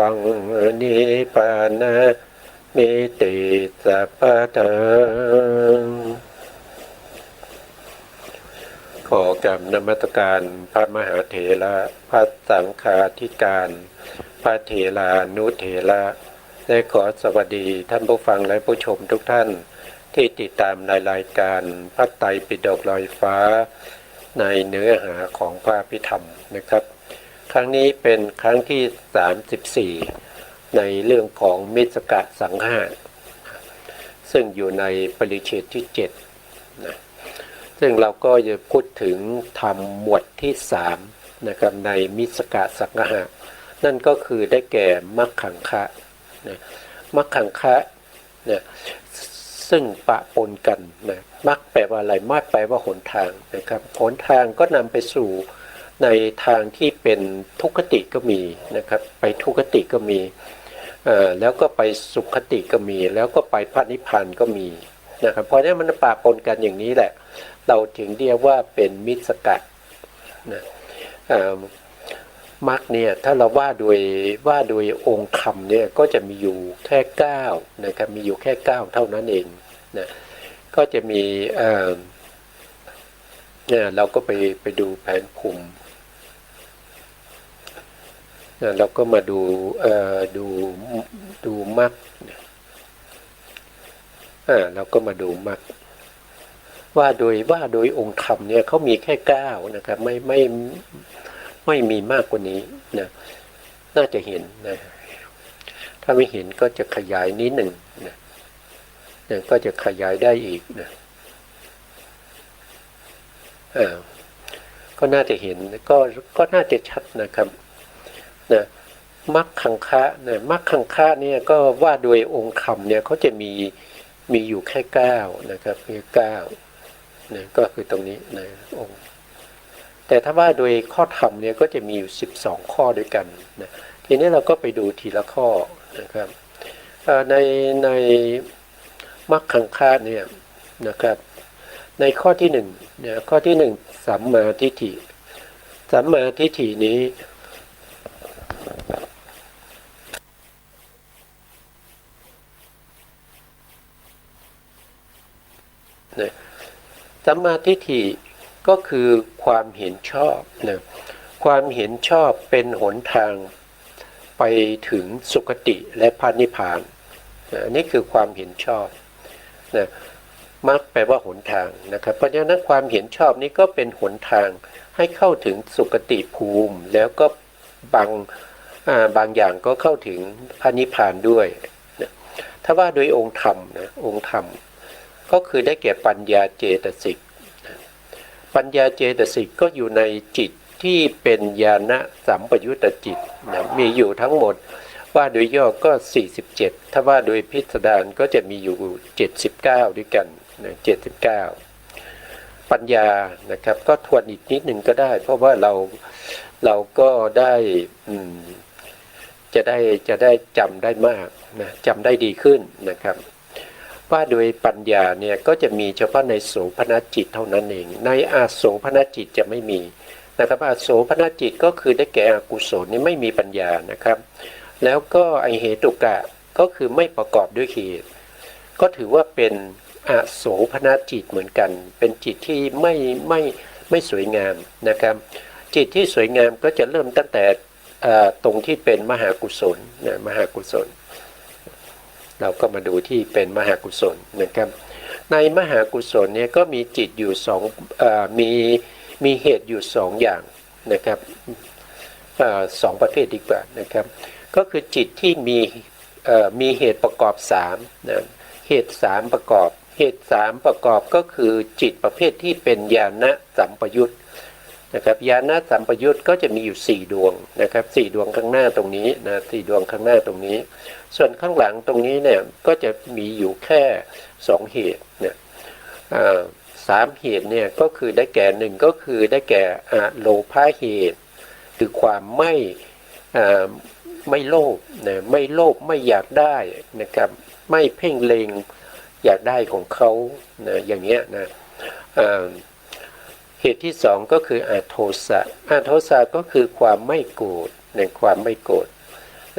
ฟังนิพพานะมิติสัพพะเทอขอกราบนมัสการพระมหาเถระพระสังฆาธิการพระเถรานุเถระและขอสวัสดีท่านผู้ฟังและผู้ชมทุกท่านที่ติดตามในรายการพระไตรปิฎกลอยฟ้าในเนื้อหาของพระอภิธรรมนะครับครั้งนี้เป็นครั้งที่34ในเรื่องของมิสกะสังหะซึ่งอยู่ในปริเฉดที่7นะซึ่งเราก็จะพูดถึงธรรมหมวดที่3นะครับในมิสกะสังหะนั่นก็คือได้แก่มัคคังคะนะมัคคังคะนะซึ่งปะปนกันนะมัคแปลว่าอะไรมัคแปลว่าหนทางนะครับหนทางก็นำไปสู่ในทางที่เป็นทุกขติก็มีนะครับไปทุกขติก็มีแล้วก็ไปสุขติก็มีแล้วก็ไปพระนิพพานก็มีนะครับเพราะฉะนั้นมันปะปนกันอย่างนี้แหละเราถึงเรียกว่าเป็นมิสกะนะมรรคเนี่ยถ้าเราว่าโดยองค์ธรรมเนี่ยก็จะมีอยู่แค่9นะครับมีอยู่แค่9เท่านั้นเองนะก็จะมีเนี่ยเราก็ไปดูแผนภูมิเราก็มาดูมรรคเราก็มาดูมรรคว่าโดยองค์ธรรมเนี่ยเขามีแค่9นะครับไม่มีมากกว่านี้นะน่าจะเห็นนะถ้าไม่เห็นก็จะขยายนิดหนึ่งนะก็จะขยายได้อีกนะก็น่าจะเห็นก็น่าจะชัดนะครับนะมัคคังคะนะมัคคังคะเนี่ยก็ว่าโดยองค์ธรรมเนี่ยเขาจะมีอยู่แค่9นะครับมี9นะก็คือตรงนี้นะองค์แต่ถ้าว่าโดยข้อธรรมเนี่ยก็จะมีอยู่12ข้อด้วยกันนะทีนี้เราก็ไปดูทีละข้อนะครับในมัคคังคะเนี่ยนะครับในข้อที่1เนี่ยข้อที่1สัมมาทิฏฐิสัมมาทิฏฐินี้นะสัมมาทิฏฐิก็คือความเห็นชอบนะความเห็นชอบเป็นหนทางไปถึงสุคติและพระนิพพานนะนี่คือความเห็นชอบนะมรรคแปลว่าหนทางนะครับเพราะฉะนั้นความเห็นชอบนี้ก็เป็นหนทางให้เข้าถึงสุคติภูมิแล้วก็บางอย่างก็เข้าถึงพระนิพพานด้วยนะถ้าว่าโดยองค์ธรรมนะองค์ธรรมก็คือได้แก่ปัญญาเจตสิกปัญญาเจตสิกก็อยู่ในจิตที่เป็นญาณสัมปยุตตจิตนะมีอยู่ทั้งหมดว่าโดยย่อก็47ถ้าว่าโดยพิสดารก็จะมีอยู่79ด้วยกันนะ79ปัญญานะครับก็ทวนอีกนิดหนึ่งก็ได้เพราะว่าเราก็ได้จะได้จำได้มากนะจำได้ดีขึ้นนะครับว่าโดยปัญญาเนี่ยก็จะมีเฉพาะในโสภณจิตเท่านั้นเองในอาโสภณจิตจะไม่มีนะครับอาโสภณจิตก็คือได้แก่อกุศลนี่ไม่มีปัญญานะครับแล้วก็ไอเหตุกะก็คือไม่ประกอบด้วยเหตุก็ถือว่าเป็นอโสภณจิตเหมือนกันเป็นจิตที่ไม่สวยงามนะครับจิตที่สวยงามก็จะเริ่มตั้งแต่ตรงที่เป็นมหากุศลนะมหากุศลเราก็มาดูที่เป็นมหากุศลนะครับในมหากุศลเนี่ยก็มีจิตอยู่มีเหตุอยู่2อย่างนะครับ2ประเภทดีกว่านะครับก็คือจิตที่มีเหตุประกอบ3นะเหตุ3ประกอบเหตุ3ประกอบก็คือจิตประเภทที่เป็นญาณสัมปยุตนะครับญาณสัมปยุตก็จะมีอยู่4ดวงนะครับ4ดวงข้างหน้าตรงนี้นะ4ดวงข้างหน้าตรงนี้ส่วนข้างหลังตรงนี้เนี่ยก็จะมีอยู่แค่2เหตุเนี่ย3เหตุเนี่ยก็คือได้แก่1ก็คือได้แก่โลภะเหตุคือความไม่โลภนะไม่โลภไม่อยากได้นะครับไม่เพ่งเล็งอยากได้ของเขานะอย่างเงี้ยนะเหตุที่2ก็คืออโทสะก็คือความไม่โกรธในความไม่โกรธ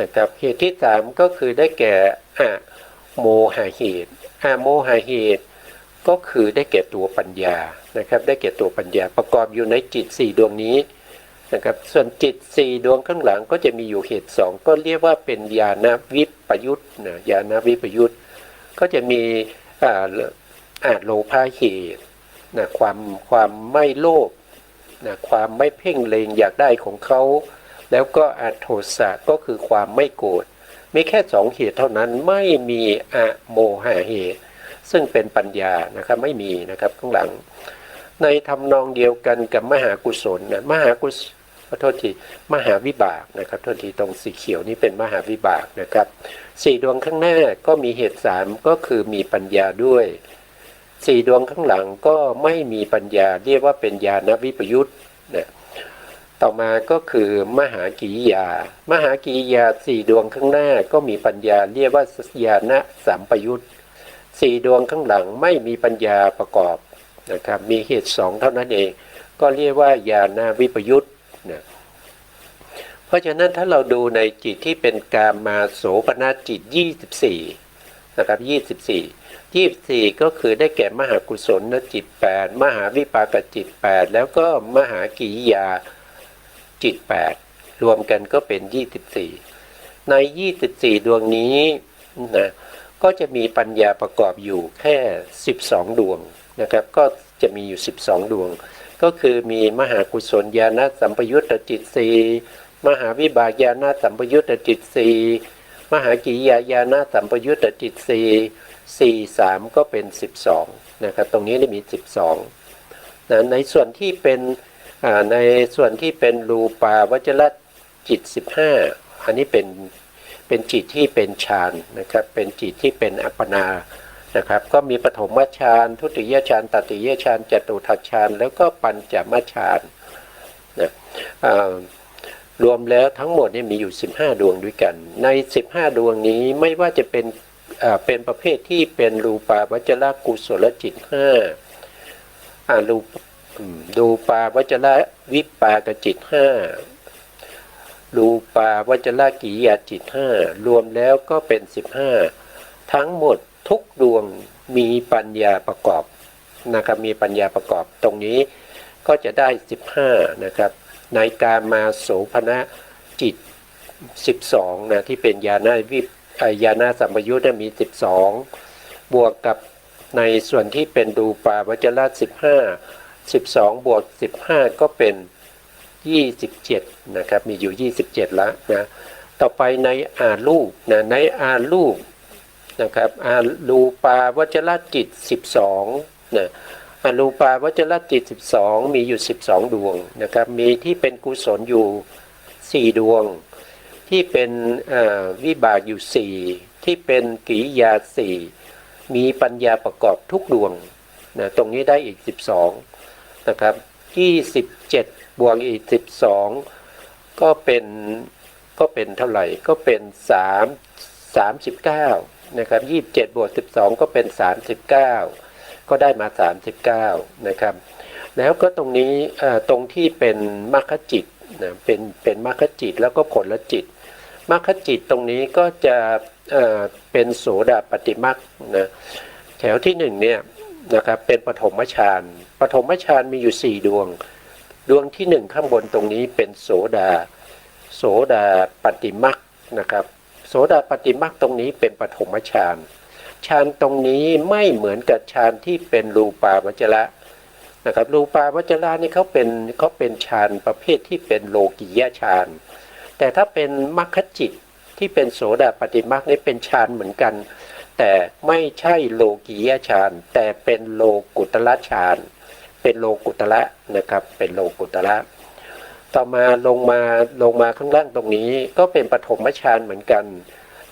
นะครับเหตุที่สามก็คือได้แก่โมหะเหตุโมหะเหตุก็คือได้แก่ตัวปัญญานะครับได้แก่ตัวปัญญาประกอบอยู่ในจิต4ดวงนี้นะครับส่วนจิต4ดวงข้างหลังก็จะมีอยู่เหตุ2ก็เรียกว่าเป็นญาณวิปยุตนะญาณวิปยุตก็จะมีโลภะเหตุนะความไม่โลภนะความไม่เพ่งเล็งอยากได้ของเขาแล้วก็โทสะก็คือความไม่โกรธมีแค่2เหตุเท่านั้นไม่มีโมหะเหตุซึ่งเป็นปัญญานะครับไม่มีนะครับข้างหลังในทำนองเดียวกันกับมหากุศลนะมหากุศลโทษทีมหาวิบากนะครับโทษทีตรงสีเขียวนี่เป็นมหาวิบากนะครับ4ดวงข้างหน้าก็มีเหตุ3ก็คือมีปัญญาด้วย4ดวงข้างหลังก็ไม่มีปัญญาเรียกว่าเป็นญาณวิปยุตนะต่อมาก็คือมหากิริยามหากิริยา4ดวงข้างหน้าก็มีปัญญาเรียกว่าญาณสัมปยุต4ดวงข้างหลังไม่มีปัญญาประกอบนะครับมีเหตุ2เท่านั้นเองก็เรียกว่าญาณวิปยุตนะเพราะฉะนั้นถ้าเราดูในจิตที่เป็นกามาโสภณจิต24นะครับ24ก็คือได้แก่มหากุศลจิต8มหาวิปากจิต8แล้วก็มหากิริยาจิต8รวมกันก็เป็น24ใน24ดวงนี้นะก็จะมีปัญญาประกอบอยู่แค่12ดวงนะครับก็จะมีอยู่12ดวงก็คือมีมหากุศลญาณสัมปยุตตจิต4มหาวิบากญาณสัมปยุตตจิต4มหากิริยาญาณสัมปยุตตจิต4 3ก็เป็น12นะครับตรงนี้ได้มี12นะในส่วนที่เป็นรูปาวจรจิต15อันนี้เป็นจิตที่เป็นฌานนะครับเป็นจิตที่เป็นอัปปนานะครับก็มีปฐมฌานทุติยฌานตติยฌานจตุทัชฌานแล้วก็ปัญจมฌานนะรวมแล้วทั้งหมดนี่มีอยู่15ดวงด้วยกันใน15ดวงนี้ไม่ว่าจะเป็นประเภทที่เป็นรูปาวจรกุศลจิต5รูปาวจรวิปากจิต5รูปาวจรกิริยาจิต5รวมแล้วก็เป็น15ทั้งหมดทุกดวงมีปัญญาประกอบนะครับมีปัญญาประกอบตรงนี้ก็จะได้15นะครับในการมาโสภณจิต12นะที่เป็นญาณสัมปยุตมี12บวกกับในส่วนที่เป็นรูปาวจร15บวก15ก็เป็น27นะครับมีอยู่27แล้วนะต่อไปในรูปนะในรูปนะครับรูปาวจรจิต12นะรูปาวจรจิต12มีอยู่12ดวงนะครับมีที่เป็นกุศลอยู่4ดวงที่เป็นวิบากอยู่4ที่เป็นกิริยา4มีปัญญาประกอบทุกดวงนะตรงนี้ได้อีก12นะครับ27บวกอีก12ก็เป็นเท่าไหร่ก็เป็น39นะครับ27บวก12ก็เป็น39ก็ได้มา39นะครับแล้วก็ตรงนี้ตรงที่เป็นมรรคจิตนะเป็นมรรคจิตแล้วก็ผลจิตมรรคจิตตรงนี้ก็จะเป็นโสดาปัตติมรรคนะแถวที่1เนี่ยนะครับเป็นปฐมฌานมีอยู่4ดวงที่1ข้างบนตรงนี้เป็นโสดาปัตติมรรคนะครับโสดาปัตติมรรคตรงนี้เป็นปฐมฌานตรงนี้ไม่เหมือนกับฌานที่เป็นรูปาวจรนะครับรูปาวจรนี่เขาเป็นฌานประเภทที่เป็นโลกิยฌานแต่ถ้าเป็นมรรคจิตที่เป็นโสดาปัตติมรรคนี่เป็นฌานเหมือนกันแต่ไม่ใช่โลกิยฌานแต่เป็นโลกุตละฌานเป็นโลกุตละนะครับเป็นโลกุตละต่อมาลงมาข้างล่างตรงนี้ก็เป็นปฐมฌานเหมือนกัน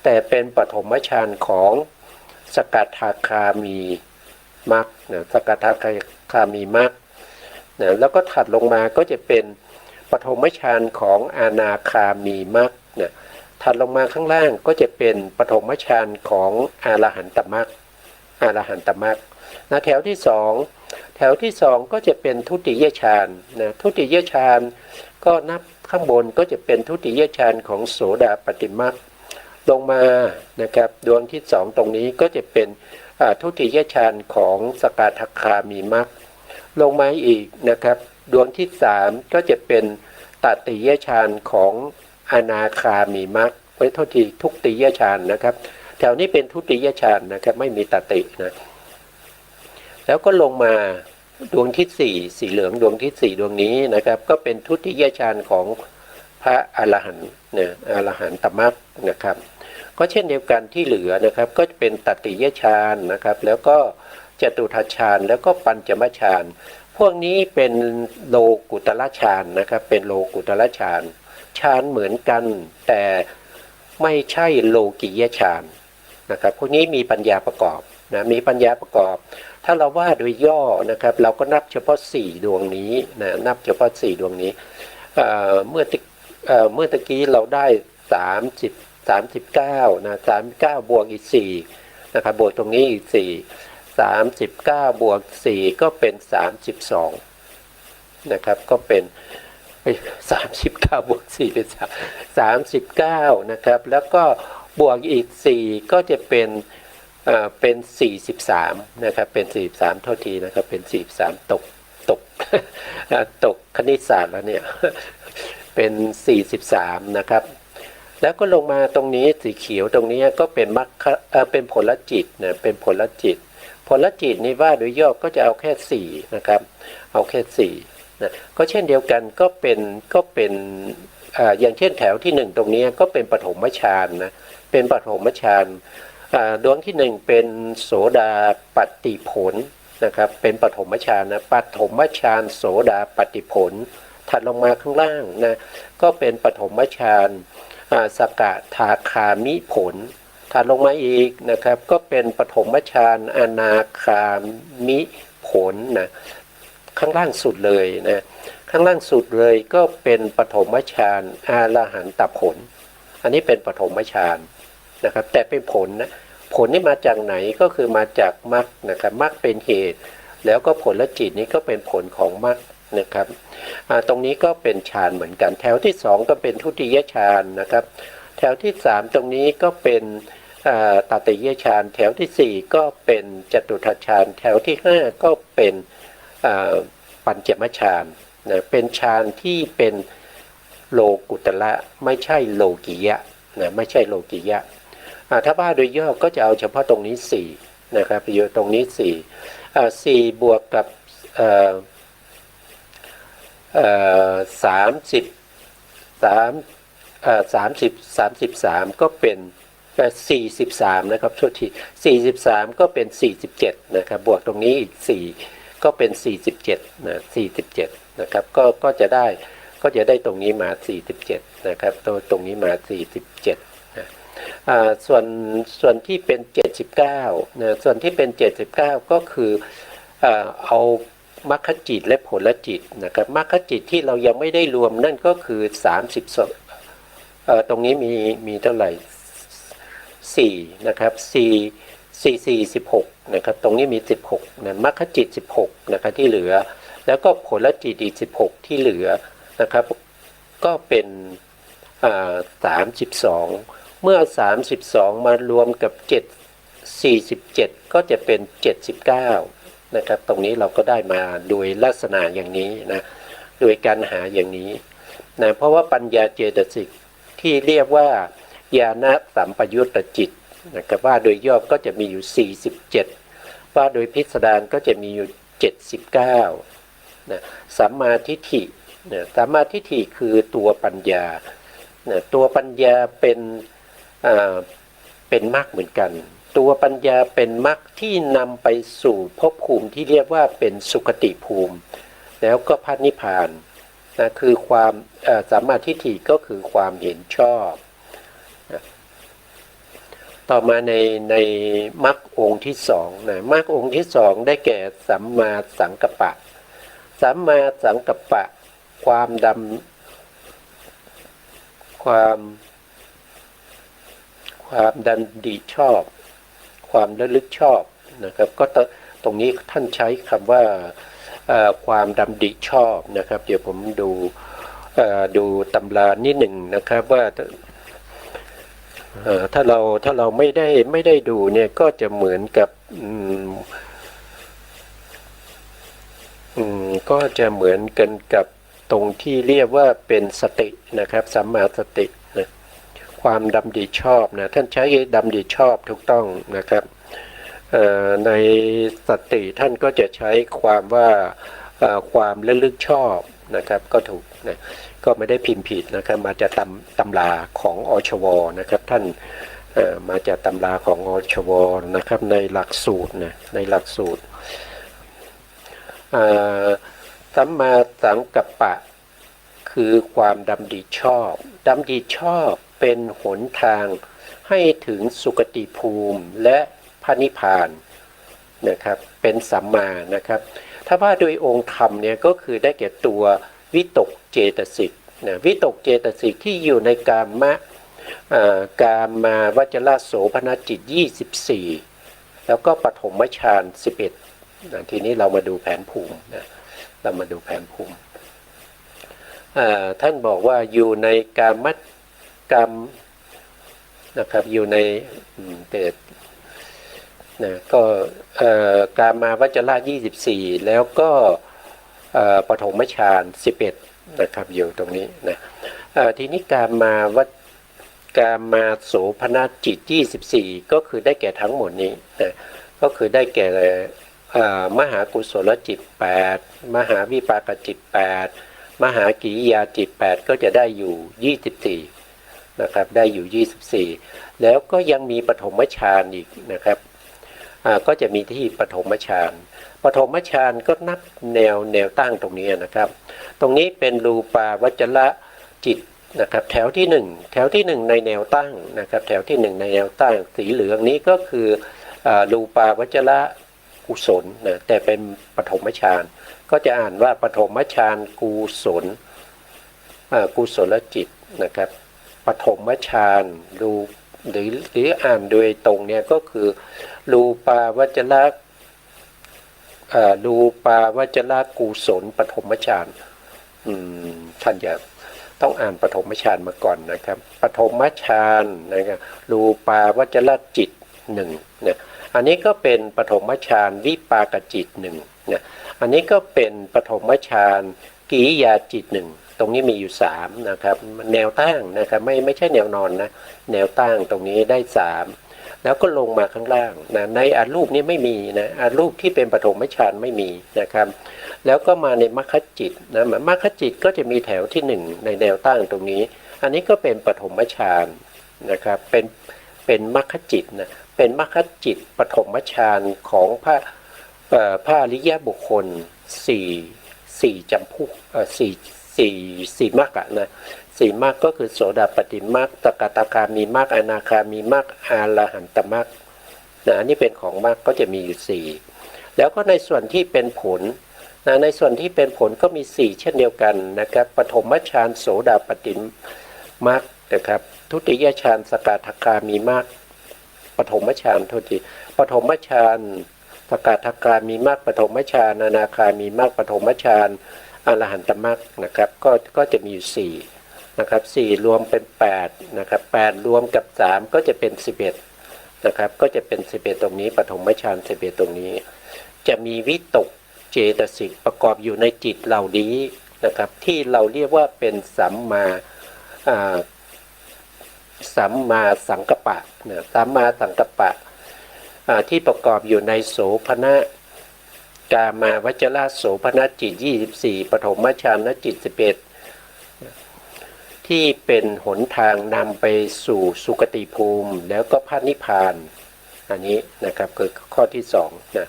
แต่เป็นปฐมฌานของสกทาคามีมรรคนะสกทาคามีมรรคนะแล้วก็ถัดลงมาก็จะเป็นปฐมฌานของอนาคามีมรรคนะถัดลงมาข้างล่างก็จะเป็นปฐมฌานของอรหันตมรรคนะแถวที่2ก็จะเป็นทุติยฌานนะทุติยฌาน ก็นับข้างบนก็จะเป็นทุติยฌานของโสดาปัตติมรรคลงมานะครับดวงที่สองตรงนี้ก็จะเป็นทุติยฌานของสกทาคามีมรรคลงมาอีกนะครับดวงที่สามก็จะเป็นตติยฌานของอนาคามีมรรคไว้โทษทีทุติยฌานนะครับแถวนี้เป็นทุติยฌานนะครับไม่มีตตินะแล้วก็ลงมาดวงที่สี่สีเหลืองดวงที่สี่ดวงนี้นะครับก็เป็นทุติยฌานของพระอรหันต์เนี่ยอรหันตมรรคนะครับก็เช่นเดียวกันที่เหลือนะครับก็เป็นตติยฌานนะครับแล้วก็จตุทัชฌานแล้วก็ปัญจมฌานพวกนี้เป็นโลกุตละฌานนะครับเป็นโลกุตละฌานฌานเหมือนกันแต่ไม่ใช่โลกิยฌานนะครับพวกนี้มีปัญญาประกอบนะมีปัญญาประกอบถ้าเราว่าโดยย่อนะครับเราก็นับเฉพาะ4ดวงนี้นะนับเฉพาะ4ดวงนี้เมื่อตะกี้เราได้39นะ39บวกอีก4นะครับบวกตรงนี้อีก4 39บวก4ก็เป็น32นะครับก็เป็น39บวก4เป็น39นะครับแล้วก็บวกอีก4ก็จะเป็น43นะครับเป็น43เท่าทีนะครับเป็น43ตกคณิตศาสตร์แล้วเนี่ยเป็น43นะครับแล้วก็ลงมาตรงนี้สีเขียวตรงนี้ก็เป็นเป็นผลจิตนะเป็นผลจิตนี่ว่าโดยย่อก็จะเอาแค่4นะครับเอาแค่4นะก็เช่นเดียวกันก็เป็นอย่างเช่นแถวที่1ตรงนี้ก็เป็นปฐมฌานนะเป็นปฐมฌานดวงที่1เป็นโสดาปัตติผลนะครับเป็นปฐมฌานนะปฐมฌานโสดาปัตติผลถัดลงมาข้างล่างนะก็เป็นปฐมฌานสกทาคามิผลถัดลงมาอีกนะครับก็เป็นปฐมฌานอนาคามิผลนะข้างล่างสุดเลยนะข้างล่างสุดเลยก็เป็นปฐมฌานอรหันตผลอันนี้เป็นปฐมฌานนะครับแต่เป็นผลนะผลนี่มาจากไหนก็คือมาจากมรรคนะครับมรรคเป็นเหตุแล้วก็ผลจิตนี้ก็เป็นผลของมรรคนะครับตรงนี้ก็เป็นฌานเหมือนกันแถวที่2ก็เป็นทุติยฌานนะครับแถวที่3ตรงนี้ก็เป็นตติยฌานแถวที่4ก็เป็นจตุทัชฌานแถวที่5ก็เป็นปัญจมฌานนะเป็นฌานที่เป็นโลกุตละไม่ใช่โลกิยะนะไม่ใช่โลกิยะถ้าว่าโดยย่อก็จะเอาเฉพาะตรงนี้4นะครับอยู่ตรงนี้4บวกกับ33ก็เป็น43นะครับโทษที43ก็เป็น47นะครับบวกตรงนี้อีก4ก็เป็น47นะ47นะครับก็จะได้ตรงนี้มา47นะครับตรงนี้มา47นะส่วนที่เป็น79นะส่วนที่เป็น79ก็คือเอามรรคจิตและผลจิตนะครับมรรคจิตที่เรายังไม่ได้รวมนั่นก็คือ32ตรงนี้มีเท่าไหร่4นะครับ16นะครับตรงนี้มี16นะมรรคจิต16นะครับที่เหลือแล้วก็ผลจิตอีก16ที่เหลือนะครับก็เป็น32เมื่อ32มารวมกับ47ก็จะเป็น79นะครับตรงนี้เราก็ได้มาโดยลักษณะอย่างนี้นะโดยการหาอย่างนี้นะเพราะว่าปัญญาเจตสิกที่เรียกว่าญาณสัมปยุตตจิตนะครับว่าโดยย่อก็จะมีอยู่47ว่าโดยพิสดารก็จะมีอยู่79นะสัมมาทิฏฐินะสัมมาทิฏฐิคือตัวปัญญานะตัวปัญญาเป็นมรรคเหมือนกันตัวปัญญาเป็นมรรคที่นำไปสู่ภพภูมิที่เรียกว่าเป็นสุคติภูมิแล้วก็พระนิพพานนะคือความสัมมาทิฏฐิก็คือความเห็นชอบนะต่อมาในมรรคองค์ที่2นะมรรคองค์ที่2ได้แก่สัมมาสังกัปปะสัมมาสังกัปปะความดันดีชอบความระลึกชอบนะครับก็ตรงนี้ท่านใช้คำว่าความดำริชอบนะครับเดี๋ยวผมดู ดูตำรานิดหนึ่งนะครับว่าถ้าเราไม่ได้ดูเนี่ยก็จะเหมือนกับก็จะเหมือนกันกับตรงที่เรียกว่าเป็นสตินะครับสัมมาสตินะความดำริชอบนะท่านใช้ดำริชอบถูกต้องนะครับในสติท่านก็จะใช้ความว่าความระลึกชอบนะครับก็ถูกนะก็ไม่ได้พิมพ์ผิดนะครับมาจากตำราของอชวนะครับท่านมาจากตำราของอชวนะครับในหลักสูตรนะในหลักสูตรสัมมาสังกัปปะคือความดำริชอบดำริชอบเป็นหนทางให้ถึงสุคติภูมิและพระนิพพานนะครับเป็นสัมมานะครับถ้าว่าโดยองค์ธรรมเนี่ยก็คือได้แก่ตัววิตกเจตสิกนะวิตกเจตสิกที่อยู่ในกามะกามาวจรโสภณจิต24แล้วก็ปฐมฌาน11นะทีนี้เรามาดูแผนภูมินะเรามาดูแผนภูมิท่านบอกว่าอยู่ในกามกรรมนะครับอยู่ในเตนะก็กามาวจร24แล้วก็ปฐมฌาน11นะครับอยู่ตรงนี้นะทีนี้กามาโสภณจิต24ก็คือได้แก่ทั้งหมดนี้นะก็คือได้แก่มหากุศลจิต8มหาวิปากจิต8มหากิริยาจิต8ก็จะได้อยู่24นะครับได้อยู่24แล้วก็ยังมีปฐมฌานอีกนะครับก็จะมีที่ปฐมฌานก็นับแนวตั้งตรงนี้นะครับตรงนี้เป็นรูปาวจรจิตนะครับแถวที่1ในแนวตั้งนะครับแถวที่1ในแนวตั้งสีเหลืองนี้ก็คือรูปาวจรกุศลนะแต่เป็นปฐมฌานก็จะอ่านว่าปฐมฌานกุศลกุศลจิตนะครับปฐมฌานรูหรืออ่านโดยตรงเนี่ยก็คือรูปาวจรกุศลปฐมฌานท่านจะต้องอ่านปฐมฌานมาก่อนนะครับปฐมฌานนะครับรูปาวจรจิต1นะอันนี้ก็เป็นปฐมฌานวิปากจิต1นะอันนี้ก็เป็นปฐมฌานกิริยาจิต1ตรงนี้มีอยู่3นะครับแนวตั้งนะครับไม่ใช่แนวนอนนะแนวตั้งตรงนี้ได้3แล้วก็ลงมาข้างล่างนะในอรูปนี้ไม่มีนะอรูปที่เป็นปฐมฌานไม่มีนะครับแล้วก็มาในมรรคจิตนะมรรคจิตก็จะมีแถวที่1ในแนวตั้งตรงนี้อันนี้ก็เป็นปฐมฌานนะครับเป็นมรรคจิตนะเป็นมรรคจิตปฐมฌานของพระอริยบุคคล4จำพวก4มรรคนะ4มรรคก็คือโสดาปัตติมรรคสกทาคามีมรรคอนาคามีมรรคอรหันตมรรคนะอันนี้เป็นของมรรคก็จะมีอยู่4แล้วก็ในส่วนที่เป็นผลนะในส่วนที่เป็นผลก็มี4เช่นเดียวกันนะครับปฐมฌานโสดาปัตติมรรคนะครับทุติยฌานสกทาคามีมรรคปฐมฌานโทษทีปฐมฌานสกทาคามีมรรคปฐมฌานอนาคามีมรรคปฐมฌานอรหันตมรรคนะครับก็จะมีอยู่4นะครับ4รวมเป็น8นะครับ8รวมกับ3ก็จะเป็น11นะครับก็จะเป็น11ตรงนี้ปฐมฌาน11ตรงนี้จะมีวิตกเจตสิกประกอบอยู่ในจิตเหล่านี้นะครับที่เราเรียกว่าเป็นสัมมาสังกัปปะนะสัมมาสังกัปปะที่ประกอบอยู่ในโสภณกามาวจรโสภณจิต24ปฐมฌานจิต11ที่เป็นหนทางนำไปสู่สุคติภูมิแล้วก็พระนิพพานอันนี้นะครับคือข้อที่2นะ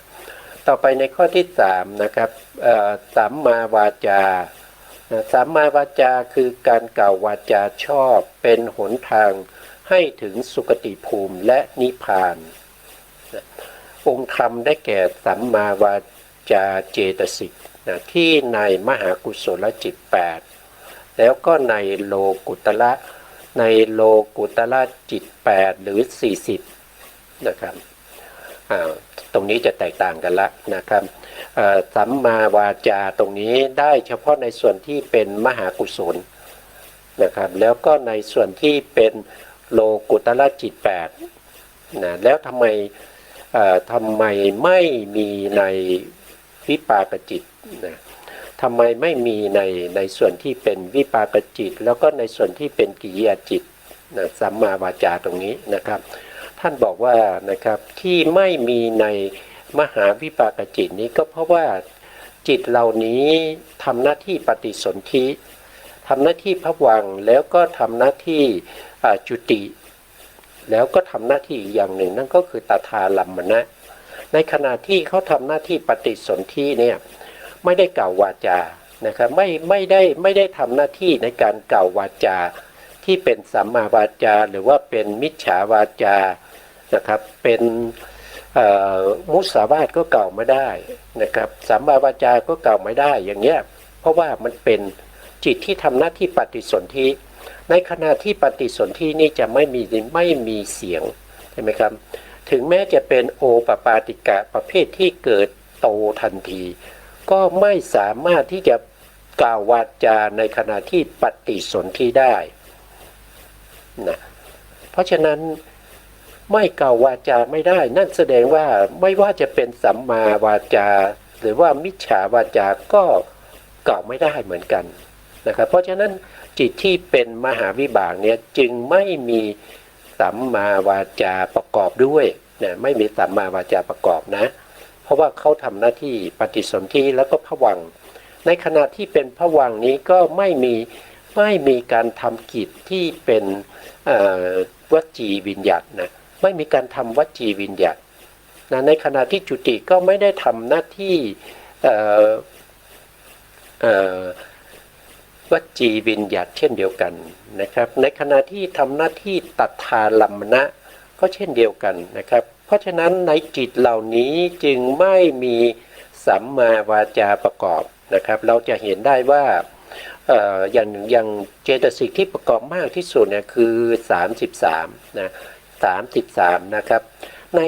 ต่อไปในข้อที่3นะครับสัมมาวาจาสัมมาวาจาคือการกล่าววาจาชอบเป็นหนทางให้ถึงสุคติภูมิและนิพพานองค์ธรรมได้แก่สัมมาวาจาเจตสิกนะที่ในมหากุศลจิต8แล้วก็ในโลกุตระจิต8หรือ40นะครับตรงนี้จะแตกต่างกันละนะครับสัมมาวาจาตรงนี้ได้เฉพาะในส่วนที่เป็นมหากุศล นะครับแล้วก็ในส่วนที่เป็นโลกุตระจิต8นะแล้วทำไมไม่มีในวิปากจิตนะทำไมไม่มีในส่วนที่เป็นวิปากจิตแล้วก็ในส่วนที่เป็นกิริยาจิตนะสัมมาวาจาตรงนี้นะครับท่านบอกว่านะครับที่ไม่มีในมหาวิปากจิตนี้ก็เพราะว่าจิตเหล่านี้ทำหน้าที่ปฏิสนธิทำหน้าที่ภวังค์แล้วก็ทำหน้าที่จุติแล้วก็ทำหน้าที่อีกอย่างหนึ่งนั่นก็คือตถาลัมมนะในขณะที่เขาทำหน้าที่ปฏิสนธิเนี่ยไม่ได้กล่าววาจานะครับไม่ได้ทำหน้าที่ในการกล่าววาจาที่เป็นสัมมาวาจาหรือว่าเป็นมิจฉาวาจานะครับเป็นมุสาวาทก็กล่าวไม่ได้นะครับสัมมาวาจาก็กล่าวไม่ได้อย่างเงี้ยเพราะว่ามันเป็นจิตที่ทำหน้าที่ปฏิสนธิในขณะที่ปฏิสนธินี่จะไม่มีเสียงใช่ไหมครับถึงแม้จะเป็นโอปปาติกะประเภทที่เกิดโตทันทีก็ไม่สามารถที่จะกล่าววาจาในขณะที่ปฏิสนธิได้นะเพราะฉะนั้นไม่กล่าววาจาไม่ได้นั่นแสดงว่าไม่ว่าจะเป็นสัมมาวาจาหรือว่ามิจฉาวาจาก็กล่าวไม่ได้เหมือนกันนะครับเพราะฉะนั้นจิตที่เป็นมหาวิบากเนี่ยจึงไม่มีสัมมาวาจาประกอบด้วยนะไม่มีสัมมาวาจาประกอบนะเพราะว่าเขาทำหน้าที่ปฏิสนธิแล้วก็ภวังค์ในขณะที่เป็นภวังค์นี้ก็ไม่มีการทำกิจที่เป็นวจีวิญญัตินะไม่มีการทำวจีวิญญัตินะในขณะที่จุติก็ไม่ได้ทำหน้าที่วจีวิญญัติเช่นเดียวกันนะครับในขณะที่ทำหน้าที่ตัทาลัมมนะก็เช่นเดียวกันนะครับเพราะฉะนั้นในจิตเหล่านี้จึงไม่มีสัมมาวาจาประกอบนะครับเราจะเห็นได้ว่าอย่างเจตสิกที่ประกอบมากที่สุดเนี่ยคือ33นะ33นะครับใน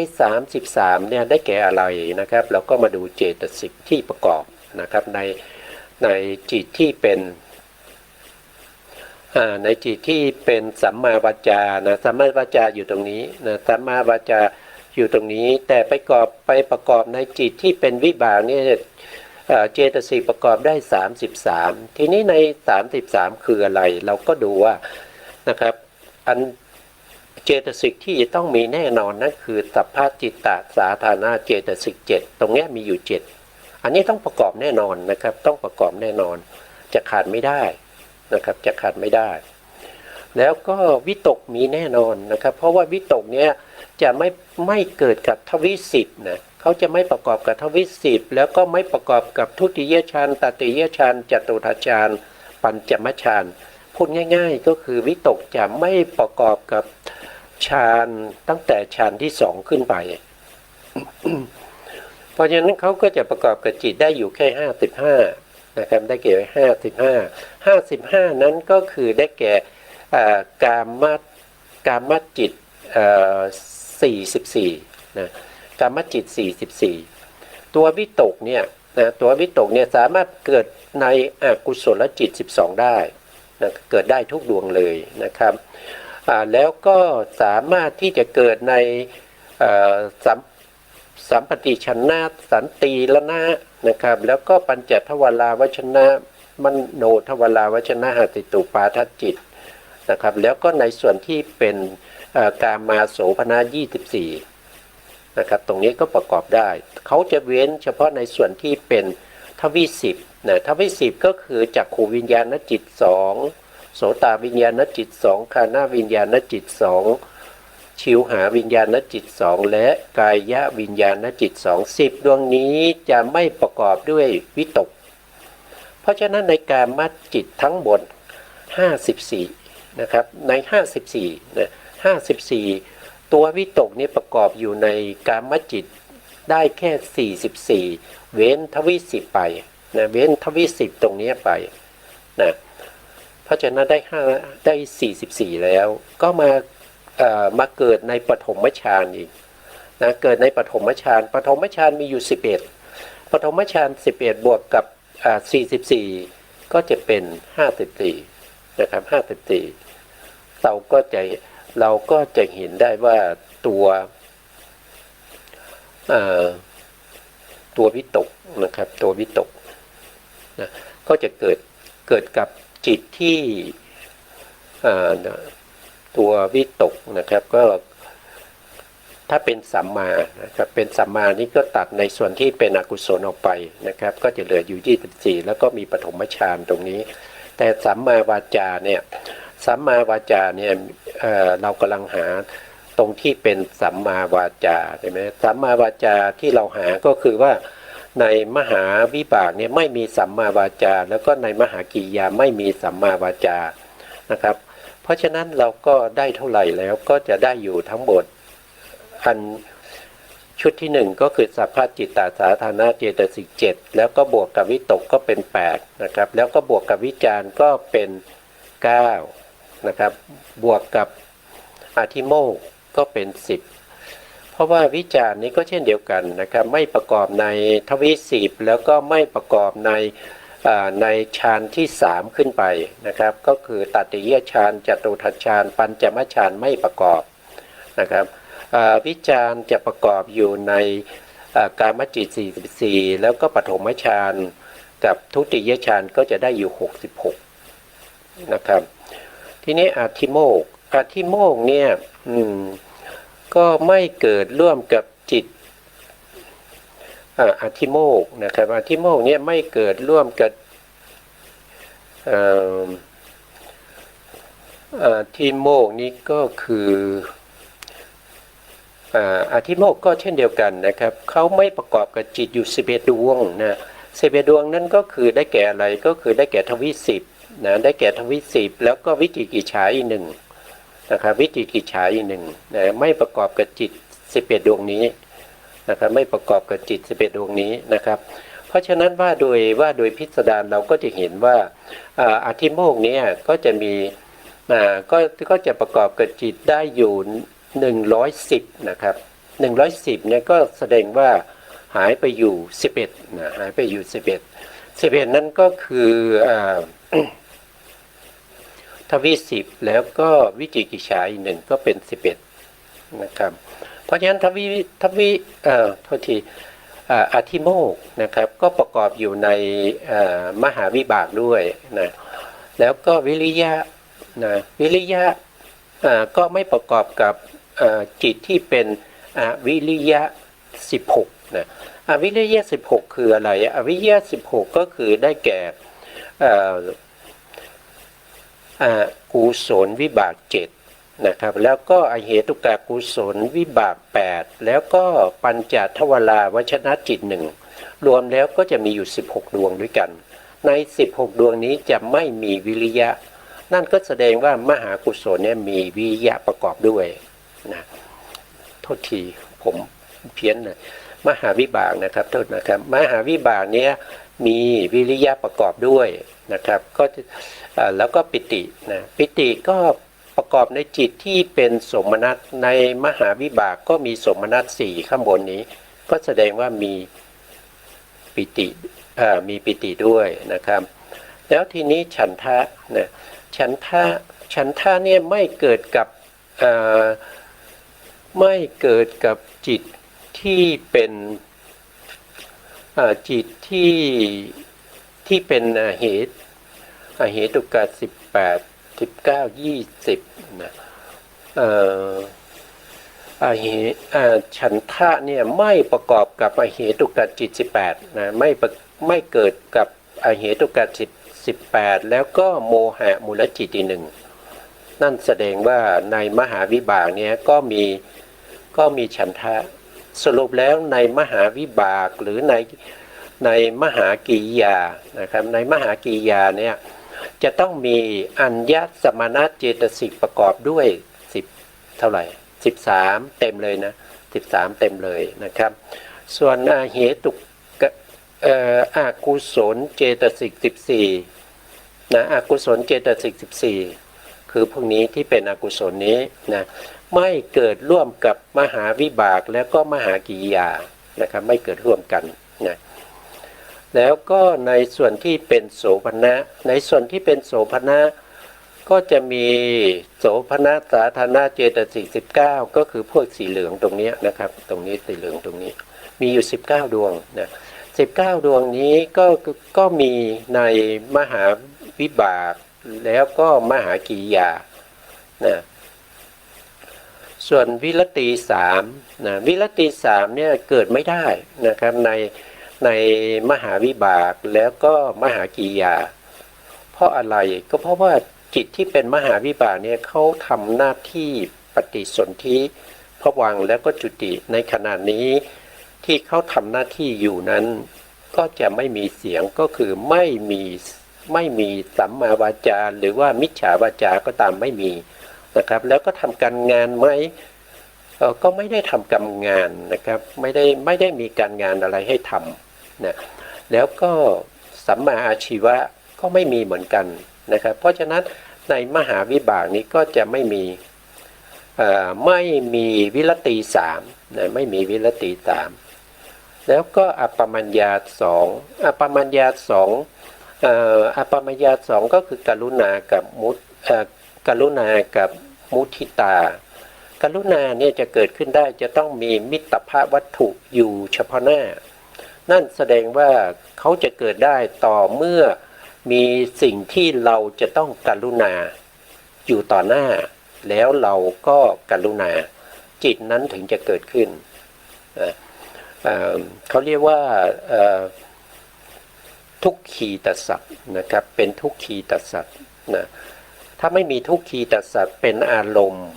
33เนี่ยได้แก่อะไรนะครับเราก็มาดูเจตสิกที่ประกอบนะครับในจิตที่เป็นในจิตที่เป็นสัมมาวาจานะสัมมาวาจาอยู่ตรงนี้นะสัมมาวาจาอยู่ตรงนี้แต่ไปประกอบในจิตที่เป็นวิบากเนี่ยเจตสิกประกอบได้33ทีนี้ใน33คืออะไรเราก็ดูว่านะครับอันเจตสิกที่จะต้องมีแน่นอนนั่นคือสัพพจิตตสาธารณเจตสิก7ตรงนี้มีอยู่7อันนี้ต้องประกอบแน่นอนนะครับต้องประกอบแน่นอนจะขาดไม่ได้นะครับจะขาดไม่ได้แล้วก็วิตกมีแน่นอนนะครับเพราะว่าวิตกเนี้ยจะไม่เกิดกับทวิสิบนะเขาจะไม่ประกอบกับทวิสิบแล้วก็ไม่ประกอบกับทุติยฌานตติยฌานจตุทัชฌานปัญจมฌานพูดง่ายๆก็คือวิตกจะไม่ประกอบกับฌานตั้งแต่ฌานที่2ขึ้นไป เพราะฉะนั้นเขาก็จะประกอบกับจิตได้อยู่แค่55นะครับได้แก่55นั้นก็คือได้แก่กามจิต44นะกามจิต44ตัววิตกเนี่ยนะตัววิตกเนี่ยสามารถเกิดในอกุศลจิต12ได้นะเกิดได้ทุกดวงเลยนะครับแล้วก็สามารถที่จะเกิดในสัมปติชนะสันติละนะนะครับแล้วก็ปัญจทวาราวชนะมโนทวาราวชนะหติตุปาทัจจิตนะครับแล้วก็ในส่วนที่เป็นกามาโสภณะ24นะครับตรงนี้ก็ประกอบได้เขาจะเว้นเฉพาะในส่วนที่เป็นทวิ10นะทวิ10ก็คือจักขูวิญญาณจิต2โสตวิญญาณจิต2ฆานวิญญาณจิต2ชิวหาวิญญาณจิต2และกายวิญญาณจิต2 10ดวงนี้จะไม่ประกอบด้วยวิตกเพราะฉะนั้นในการมัดจิตทั้งหมด54นะครับใน54นะ54ตัววิตกนี้ประกอบอยู่ในกามจิตได้แค่44เว้นทวิ10ไปนะเว้นทวิ10ตรงนี้ไปนะเพราะฉะนั้นได้44แล้วก็มาเกิดในปฐมฌานอีกนะเกิดในปฐมฌานมีอยู่11ปฐมฌาน11บวกกับ44ก็จะเป็น54 นะครับ54เราก็จะเห็นได้ว่าตัววิตกนะครับตัววิตกนะก็จะเกิดกับจิตที่ตัววิตกนะครับก็ถ้าเป็นสัมมานะครับเป็นสัมมานี่ก็ตัดในส่วนที่เป็นอกุศลออกไปนะครับก็จะเหลืออยู่24แล้วก็มีปฐมฌานตรงนี้แต่สัมมาวาจาเนี่ยเรากำลังหาตรงที่เป็นสัมมาวาจาใช่ไหมสัมมาวาจาที่เราหาก็คือว่าในมหาวิบากเนี่ยไม่มีสัมมาวาจาแล้วก็ในมหากิริยาไม่มีสัมมาวาจานะครับเพราะฉะนั้นเราก็ได้เท่าไหร่แล้วก็จะได้อยู่ทั้งหมดอันชุดที่1ก็คือสัพพจิตตสาธารณเจตสิก7แล้วก็บวกกับวิตกก็เป็น8นะครับแล้วก็บวกกับวิจารก็เป็น9นะครับบวกกับอธิโมกข์ก็เป็น10เพราะว่าวิจารนี้ก็เช่นเดียวกันนะครับไม่ประกอบในทวิ10แล้วก็ไม่ประกอบในฌานที่3ขึ้นไปนะครับก็คือตัตติยฌานจตุทัชฌานปัญจมฌานไม่ประกอบนะครับวิจารจะประกอบอยู่ในกามจิต44แล้วก็ปฐมฌานกับทุติยฌานก็จะได้อยู่66นะครับทีนี้อธิโมกข์เนี่ยก็ไม่เกิดร่วมกับจิตอธิโมกข์นะครับอธิโมกข์เนี่ยไม่เกิดร่วมกับอธิโมกข์นี้ก็คืออธิโมกข์ก็เช่นเดียวกันนะครับเขาไม่ประกอบกับจิตอยู่11ดวงนะ11ดวงนั้นก็คือได้แก่อะไรก็คือได้แก่ทวิ10นะได้แก่ทวิ10แล้วก็วิจิกิจฉาอีก1นะครับวิจิกิจฉาอีก1นะไม่ประกอบกับจิต11ดวงนี้นะครับไม่ประกอบกับจิต11ดวงนี้นะครับเพราะฉะนั้นว่าโดยพิสดารเราก็จะเห็นว่าอธิโมกข์เนี่ยก็จะมีก็จะประกอบกับจิตได้อยู่110นะครับ110เนี่ยก็แสดงว่าหายไปอยู่11นะหายไปอยู่11นั้นก็คือทวิ10แล้วก็วิจิกิจฉาอีก1ก็เป็น11นะครับเพราะฉะนั้นโทษทีอธิโมกข์นะครับก็ประกอบอยู่ในมหาวิบากด้วยนะแล้วก็วิริยะก็ไม่ประกอบกับจิตที่เป็นวิริยะ16นะวิริยะ16คืออะไรวิริยะ16ก็คือได้แก่กุศลวิบาก7นะครับแล้วก็อเหตุกกุศลวิบาก8แล้วก็ปัญจทวาราวชนะจิต1รวมแล้วก็จะมีอยู่16ดวงด้วยกันใน16ดวงนี้จะไม่มีวิริยะนั่นก็แสดงว่ามหากุศลเนี่ยมีวิริยะประกอบด้วยนะโทษทีผมเพี้ยนนะมหาวิบากนะครับโทษนะครับมหาวิบากเนี้ยมีวิริยะประกอบด้วยนะครับก็แล้วก็ปิตินะปิติก็ประกอบในจิตที่เป็นสมนัตในมหาวิบากก็มีสมนัต4ข้างบนนี้ก็แสดงว่ามีปิติด้วยนะครับแล้วทีนี้ฉันทะนะฉันทะเนี่ยไม่เกิดกับจิตที่เป็นจิตที่เป็นเหตุกะ18 19 20นะฉันทะเนี่ยไม่ประกอบกับเหตุกะจิต18นะไม่เกิดกับเหตุกะจิต18แล้วก็โมหะมูลจิตอีก1นั่นแสดงว่าในมหาวิบากเนี่ยก็มีฉันทะสรุปแล้วในมหาวิบากหรือในมหากิริยานะครับในมหากิริยาเนี่ยจะต้องมีอัญญสมณเจตสิกประกอบด้วย10เท่าไหร่13เต็มเลยนะ13เต็มเลยนะครับส่วนเหตุอกุศลเจตสิก14นะอกุศลเจตสิก14คือพวกนี้ที่เป็นอกุศลนี้นะไม่เกิดร่วมกับมหาวิบากแล้วก็มหากิริยานะครับไม่เกิดร่วมกันนะแล้วก็ในส่วนที่เป็นโสภณะในส่วนที่เป็นโสภณะ ก็จะมีโสภณสาธารณเจตสิก19ก็คือพวกสีเหลืองตรงนี้นะครับตรงนี้สีเหลืองตรงนี้มีอยู่19ดวงนะ19ดวงนี้ก็มีในมหาวิบากแล้วก็มหากิริยานะส่วนวิรติ3นะวิรติ3เนี่ยเกิดไม่ได้นะครับในมหาวิบากแล้วก็มหากิริยาเพราะอะไรก็เพราะว่าจิตที่เป็นมหาวิบากเนี่ยเขาทำหน้าที่ปฏิสนธิภวังค์แล้วก็จุติในขณะนี้ที่เขาทำหน้าที่อยู่นั้นก็จะไม่มีเสียงก็คือไม่มีสัมมาวาจาหรือว่ามิจฉาวาจาก็ตามไม่มีนะครับแล้วก็ทำการงานไหมก็ไม่ได้ทำการงานนะครับไม่ได้มีการงานอะไรให้ทำนะแล้วก็สัมมาอาชีวะก็ไม่มีเหมือนกันนะครับเพราะฉะนั้นในมหาวิบากนี้ก็จะไม่มีวิรติ3นะไม่มีวิรติ3แล้วก็อัปปมัญญา2อัปปมัญญา2อัปปมัญญา2ก็คือกรุณากับกรุณากับมุทิตากรุณาเนี่ยจะเกิดขึ้นได้จะต้องมีมิตรภาพวัตถุอยู่เฉพาะหน้านั่นแสดงว่าเขาจะเกิดได้ต่อเมื่อมีสิ่งที่เราจะต้องกรุณาอยู่ต่อหน้าแล้วเราก็กรุณาจิตนั้นถึงจะเกิดขึ้นเขาเรียกว่าทุกขีตสัตว์นะครับเป็นทุกขีตสัตว์นะถ้าไม่มีทุกขีตสัตว์เป็นอารมณ์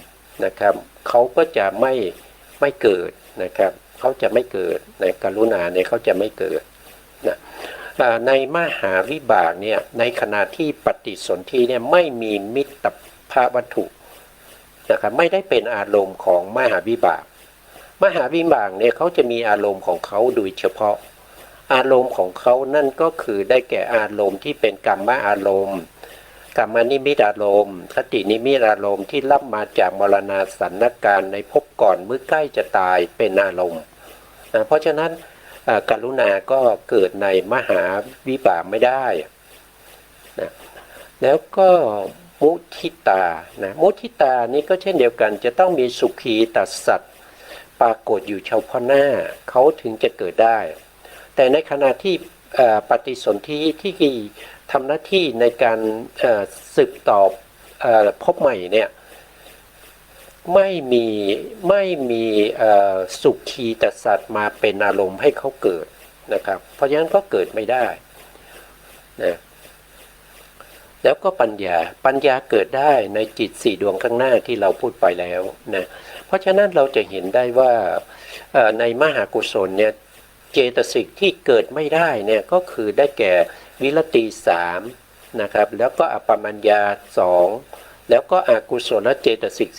นะครับเขาก็จะไม่เกิดนะครับเขาจะไม่เกิดในกรุณาเนี่ยเขาจะไม่เกิดนะในมหาวิบากเนี่ยในขณะที่ปฏิสนธิเนี่ยไม่มีมิตรภาพวัตถุนะครับไม่ได้เป็นอารมณ์ของมหาวิบากมหาวิบากเนี่ยเขาจะมีอารมณ์ของเขาโดยเฉพาะอารมณ์ของเขานั่นก็คือได้แก่อารมณ์ที่เป็นกรรมอารมณ์กรรมนิมิตอารมณ์คตินิมิตอารมณ์ที่รับมาจากมรณาสันนการในภพก่อนเมื่อใกล้จะตายเป็นอารมณ์เพราะฉะนั้นกรุณาก็เกิดในมหาวิบากไม่ได้นะแล้วก็มุทิตานะมุทิตานี่ก็เช่นเดียวกันจะต้องมีสุขีตัสสัตปรากฏอยู่เฉพาะหน้าเขาถึงจะเกิดได้แต่ในขณะที่ปฏิสนธิที่ทำหน้าที่ในการสืบต่อพบใหม่เนี่ยไม่มีสุขีตัสสัตมาเป็นอารมณ์ให้เขาเกิดนะครับเพราะฉะนั้นก็เกิดไม่ได้นะแล้วก็ปัญญาเกิดได้ในจิต4ดวงข้างหน้าที่เราพูดไปแล้วนะเพราะฉะนั้นเราจะเห็นได้ว่าในมหากุศลเนี่ยเจตสิกที่เกิดไม่ได้เนี่ยก็คือได้แก่วิรติ3นะครับแล้วก็อัปปมัญญา2แล้วก็อกุศลเจตสิก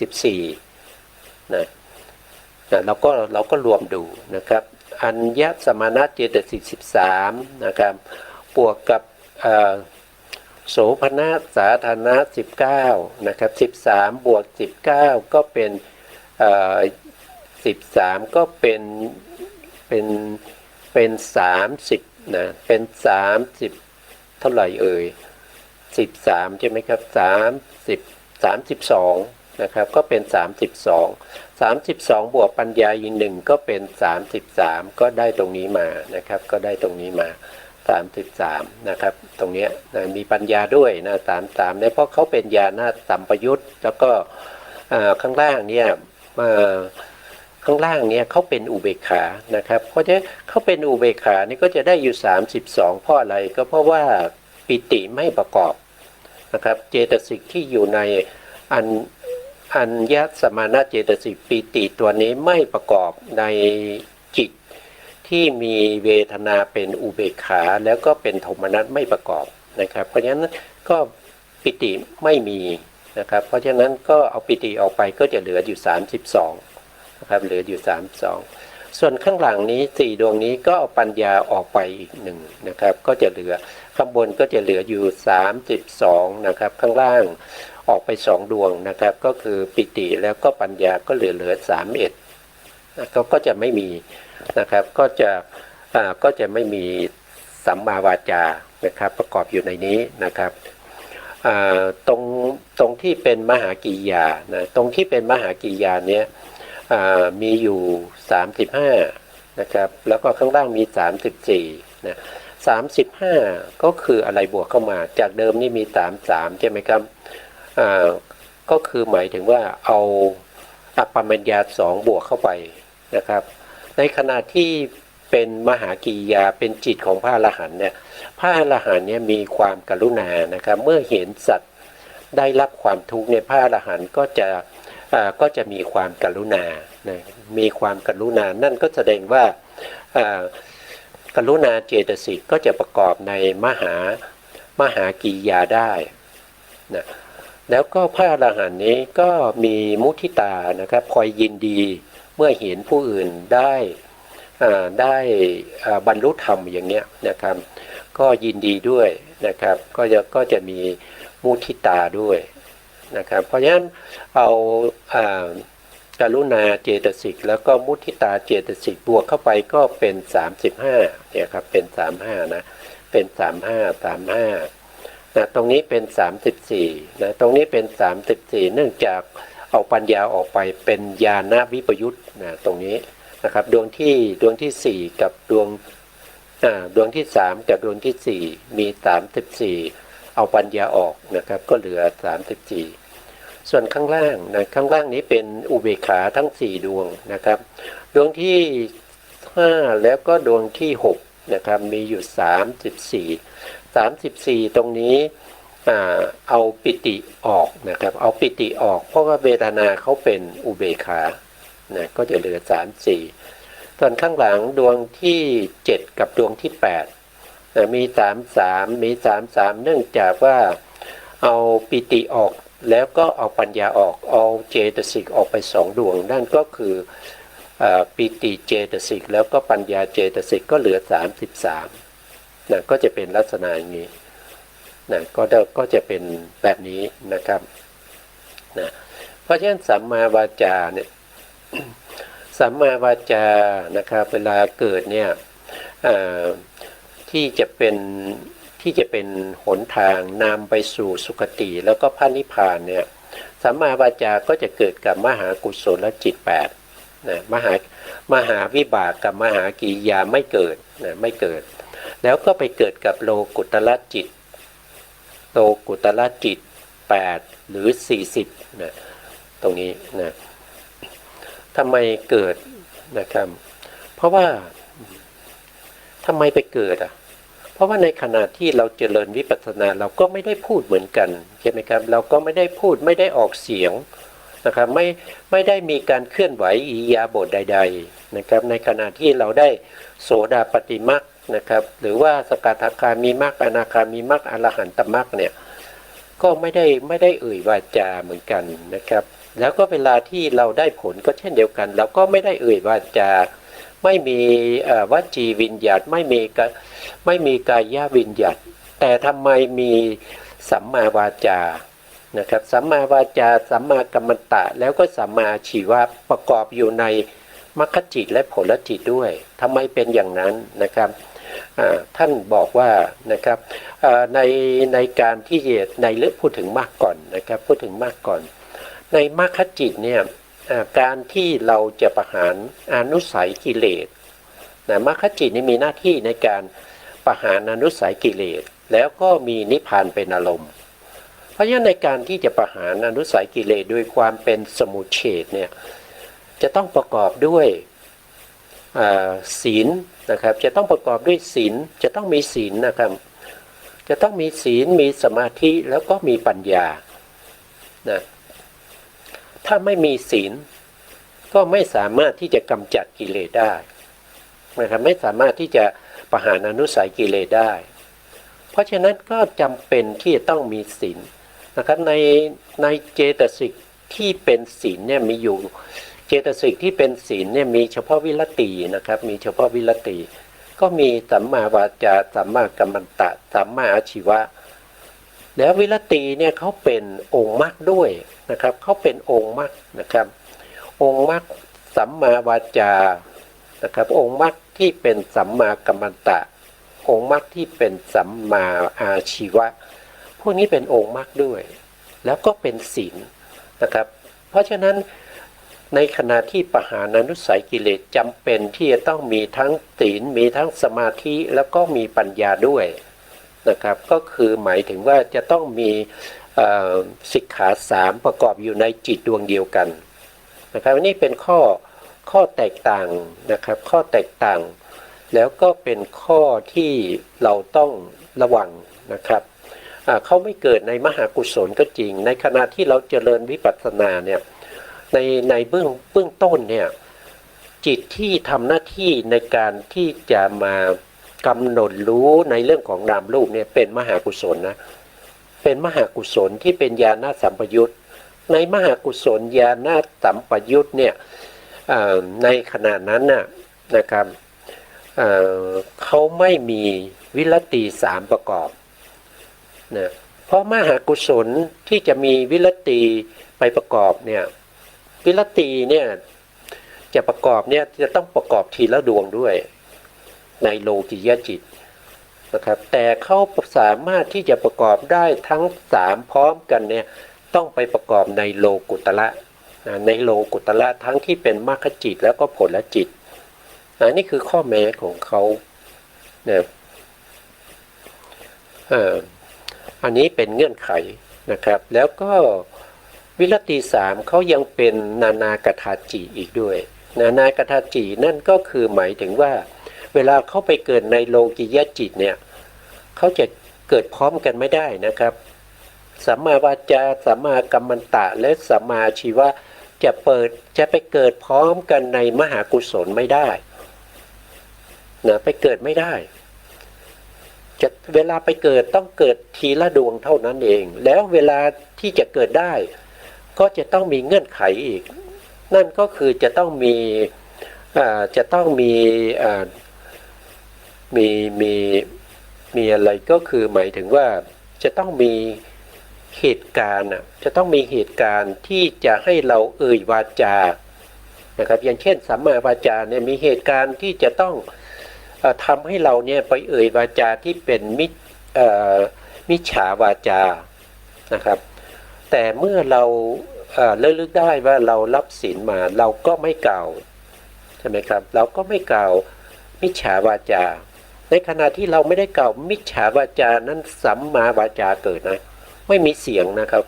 14นะเราก็รวมดูนะครับอัญญสมานะเจตสิก13นะครับบวกกับโสภณสาธารณะ19นะครับ13บวก19ก็เป็น13ก็เป็น30นะเป็น30เท่าไหร่เอ่ย13ใช่ไหมครับ32นะครับก็เป็น32บวกปัญญาอีก1ก็เป็น33ก็ได้ตรงนี้มานะครับก็ได้ตรงนี้มา33นะครับตรงนี้นะมีปัญญาด้วยนะ33เนี่ยเพราะเขาเป็นญาณสัมปยุตแล้วก็ข้างล่างเนี่ยเขาเป็นอุเบกขานะครับเพราะฉะนั้นเขาเป็นอุเบกขานี่ก็จะได้อยู่32เพราะอะไรก็เพราะว่าปิติไม่ประกอบนะครับเจตสิกที่อยู่ในอัญญสมานะเจตสิกปิติตัวนี้ไม่ประกอบในจิตที่มีเวทนาเป็นอุเบกขาแล้วก็เป็นโทมนัสไม่ประกอบนะครับเพราะฉะนั้นก็ปิติไม่มีนะครับเพราะฉะนั้นก็เอาปิติออกไปก็จะเหลืออยู่32นะครับเหลืออยู่32ส่วนข้างหลังนี้4ดวงนี้ก็เอาปัญญาออกไปอีก1นะครับก็จะเหลือข้างบนก็จะเหลืออยู่32นะครับข้างล่างออกไป2ดวงนะครับก็คือปิติแล้วก็ปัญญาก็เหลือ31ก็จะไม่มีนะครับก็จะไม่มีสัมมาวาจานะครับประกอบอยู่ในนี้นะครับ ตรงที่เป็นมหากิริยานะตรงที่เป็นมหากิริยาเนี้ยมีอยู่35นะครับแล้วก็ข้างล่างมี34นะ35ก็คืออะไรบวกเข้ามาจากเดิมนี่มี33ใช่ไหมครับก็คือหมายถึงว่าเอาอัปปมัญญา2บวกเข้าไปนะครับในขณะที่เป็นมหากิริยาเป็นจิตของพระอรหันต์เนี่ยพระอรหันต์เนี่ยมีความกรุณานะครับเมื่อเห็นสัตว์ได้รับความทุกข์เนี่ยพระอรหันต์ก็จะมีความกรุณานะมีความกรุณานั่นก็แสดงว่ากรุณาเจตสิกก็จะประกอบในมหากิริยาได้นะแล้วก็พระอรหันต์นี้ก็มีมุทิตานะครับคอยยินดีเมื่อเห็นผู้อื่นได้บรรลุธรรมอย่างเงี้ยนะครับก็ยินดีด้วยนะครับก็จะมีมุทิตาด้วยนะครับเพราะฉะนั้นเอากรุณาเจตสิกแล้วก็มุทิตาเจตสิกบวกเข้าไปก็เป็น35เนี่ยครับเป็น35นะเป็น35นะตรงนี้เป็น34นะตรงนี้เป็น34เนื่องจากเอาปัญญาออกไปเป็นญาณวิปยุตนะตรงนี้นะครับดวงที่4กับดวงที่3กับดวงที่4มี34เอาปัญญาออกนะครับก็เหลือ34ส่วนข้างล่างนะข้างล่างนี้เป็นอุเบกขาทั้ง4ดวงนะครับดวงที่5แล้วก็ดวงที่6นะครับมีอยู่34ตรงนี้เอาปิติออกนะครับเอาปิติออกเพราะว่าเวทนาเขาเป็นอุเบกขานะก็จะเหลือ34ส่วนข้างหลังดวงที่7กับดวงที่8นะมี33เนื่องจากว่าเอาปิติออกแล้วก็เอาปัญญาออกเอาเจตสิกออกไป2ดวงนั่นก็คือปิติเจตสิกแล้วก็ปัญญาเจตสิกก็เหลือ33นะก็จะเป็นลักษณะอย่างนี้นะก็จะเป็นแบบนี้นะครับนะเพราะฉะนั้นสัมมาวาจาเนี่ย สัมมาวาจานะครับเวลาเกิดเนี่ยที่จะเป็นหนทางนำไปสู่สุคติแล้วก็พระนิพพานเนี่ยสัมมาวาจาก็จะเกิดกับมหากุศลจิต8นะมหาวิบากกับมหากิริยาไม่เกิดนะไม่เกิดแล้วก็ไปเกิดกับโลกุตละจิต8หรือ40นะตรงนี้นะทำไมเกิดนะครับเพราะว่าทำไมไปเกิดเพราะว่าในขณะที่เราเจริญวิปัสสนาเราก็ไม่ได้พูดเหมือนกันใช่ไหมครับเราก็ไม่ได้พูดไม่ได้ออกเสียงนะครับไม่ได้มีการเคลื่อนไหวอิริยาบถใดๆนะครับในขณะที่เราได้โสดาปัตติมรรคนะครับหรือว่าสกทาคามีมรรคอนาคามีมรรคอรหันตมรรคเนี่ยก็ไม่ได้เอ่ยวาจาเหมือนกันนะครับแล้วก็เวลาที่เราได้ผลก็เช่นเดียวกันเราก็ไม่ได้เอ่ยวาจาไม่มีวจีวิญญัติไม่มีกายวิญญัติแต่ทำไมมีสัมมาวาจานะครับสัมมาวาจาสัมมากัมมันตะแล้วก็สัมมาอาชีวะประกอบอยู่ในมรรคจิตและผลจิตด้วยทำไมเป็นอย่างนั้นนะครับท่านบอกว่านะครับในการที่ในเรื่องพูดถึงมรรคก่อนนะครับพูดถึงมรรคก่อนในมรรคจิตเนี่ยการที่เราจะประหารอนุสัยกิเลสนะมรรคจิตนี่มีหน้าที่ในการประหารอนุสัยกิเลสแล้วก็มีนิพพานเป็นอารมณ์เพราะฉะนั้นในการที่จะประหารอนุสัยกิเลสด้วยความเป็นสมุจเฉทเนี่ยจะต้องประกอบด้วยศีลนะครับจะต้องประกอบด้วยศีลจะต้องมีศีลนะครับจะต้องมีศีลมีสมาธิแล้วก็มีปัญญานะถ้าไม่มีศีลก็ไม่สามารถที่จะกำจัดกิเลสได้นะครับไม่สามารถที่จะประหารอนุสัยกิเลสได้เพราะฉะนั้นก็จำเป็นที่จะต้องมีศีลนะครับในเจตสิกที่เป็นศีลเนี่ยมีอยู่เจตสิกที่เป็นศีลเนี่ยมีเฉพาะวิรตินะครับมีเฉพาะวิรติก็มีสัมมาวาจาสัมมากัมมันตะสัมมาอาชีวะแล้ววิรติเนี่ยเขาเป็นองค์มรรคด้วยนะครับเขาเป็นองค์มรรคนะครับองค์มรรคสัมมาวาจานะครับองค์มรรคที่เป็นสัมมากัมมันตะองค์มรรคที่เป็นสัมมาอาชีวะ พวกนี้เป็นองค์มรรคด้วยแล้วก็เป็นศีลนะครับเพราะฉะนั้นในขณะที่ปหานานุสัยกิเลสจำเป็นที่จะต้องมีทั้งศีลมีทั้งสมาธิแล้วก็มีปัญญาด้วยนะครับก็คือหมายถึงว่าจะต้องมีสิกขาสามประกอบอยู่ในจิตดวงเดียวกันนะครับนี่เป็นข้อแตกต่างนะครับข้อแตกต่างแล้วก็เป็นข้อที่เราต้องระวังนะครับเขาไม่เกิดในมหากุศลก็จริงในขณะที่เราเจริญวิปัสสนาเนี่ยในเบื้องต้นเนี่ยจิตที่ทำหน้าที่ในการที่จะมากำหนดรู้ในเรื่องของนามรูปเนี่ยเป็นมหากุศลนะเป็นมหากุศลที่เป็นญาณสัมปยุตในมหากุศลญาณสัมปยุตเนี่ยในขณะนั้นนะครับเขาไม่มีวิรติสามประกอบนะเพราะมหากุศลที่จะมีวิรติไปประกอบเนี่ยวิรติเนี่ยจะประกอบเนี่ยจะต้องประกอบทีละดวงด้วยในโลกิยจิตนะครับแต่เขาสามารถที่จะประกอบได้ทั้งสามพร้อมกันเนี่ยต้องไปประกอบในโลกุตระในโลกุตระทั้งที่เป็นมรรคจิตแล้วก็ผลจิตนี่คือข้อแม้ของเขาเนี่ยอันนี้เป็นเงื่อนไขนะครับแล้วก็วิรติสามเขายังเป็นนานากถาจิอีกด้วยนานากถาจินั่นก็คือหมายถึงว่าเวลาเขาไปเกิดในโลกิยจิตเนี่ยเขาจะเกิดพร้อมกันไม่ได้นะครับสัมมาวาจาสัมมากัมมันตะและสัมมาชีวะจะไปเกิดพร้อมกันในมหากุศลไม่ได้นะไปเกิดไม่ได้จะเวลาไปเกิดต้องเกิดทีละดวงเท่านั้นเองแล้วเวลาที่จะเกิดได้ก็จะต้องมีเงื่อนไขอีกนั่นก็คือจะต้องมีอะไรก็คือหมายถึงว่าจะต้องมีเหตุการณ์จะต้องมีเหตุการณ์ที่จะให้เราเอ่ยวาจานะครับอย่างเช่นสัมมาวาจาเนี่ยมีเหตุการณ์ที่จะต้องทำให้เราเนี่ยไปเอ่ยวาจาที่เป็นมิจฉาวาจานะครับแต่เมื่อเราเลิกได้ว่าเรารับศีลมาเราก็ไม่กล่าวใช่ไหมครับเราก็ไม่กล่าวมิจฉาวาจาในขณะที่เราไม่ได้กล่าวมิจฉาวาจานั้นสัมมาวาจาเกิดนะไม่มีเสียงนะครับ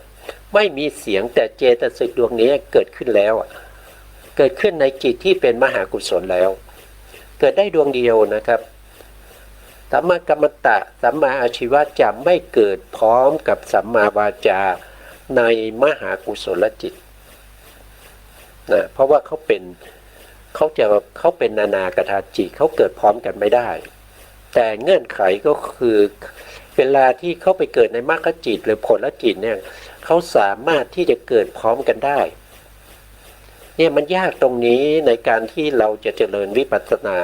ไม่มีเสียงแต่เจตสิกดวงนี้เกิดขึ้นแล้วเกิดขึ้นในจิตที่เป็นมหากุศลแล้วเกิดได้ดวงเดียวนะครับสัมมากัมมันตะสัมมาอาชีวะจะไม่เกิดพร้อมกับสัมมาวาจาในมหากุศลจิตนะเพราะว่าเขาเป็นนานากถาจิเขาเกิดพร้อมกันไม่ได้แต่เงื่อนไขก็คือเวลาที่เขาไปเกิดในมรรคจิตหรือผลจิตเนี่ยเขาสามารถที่จะเกิดพร้อมกันได้เนี่ยมันยากตรงนี้ในการที่เราจะเจริญวิปัสสนา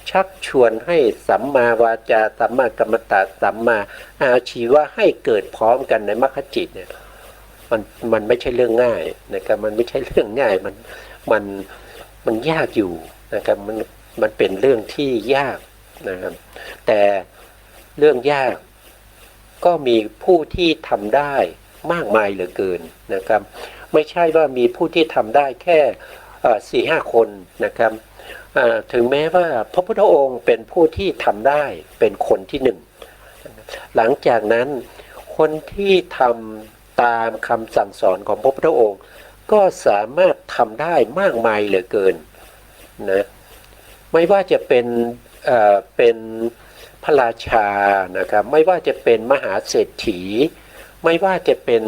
ชักชวนให้สัมมาวาจาสัมมากัมมันตะสัมมาอาชีวะให้เกิดพร้อมกันในมรรคจิตเนี่ยมันไม่ใช่เรื่องง่ายนะครับมันไม่ใช่เรื่องง่ายมันยากอยู่นะครับมันเป็นเรื่องที่ยากนะครับแต่เรื่องยากก็มีผู้ที่ทำได้มากมายเหลือเกินนะครับไม่ใช่ว่ามีผู้ที่ทำได้แค่4-5 คนนะครับถึงแม้ว่าพระพุทธองค์เป็นผู้ที่ทำได้เป็นคนที่หนึ่งหลังจากนั้นคนที่ทำตามคำสั่งสอนของพระพุทธองค์ก็สามารถทำได้มากมายเหลือเกินนะไม่ว่าจะเป็นพระราชานะครับไม่ว่าจะเป็นมหาเศรษฐีไม่ว่าจะเป็น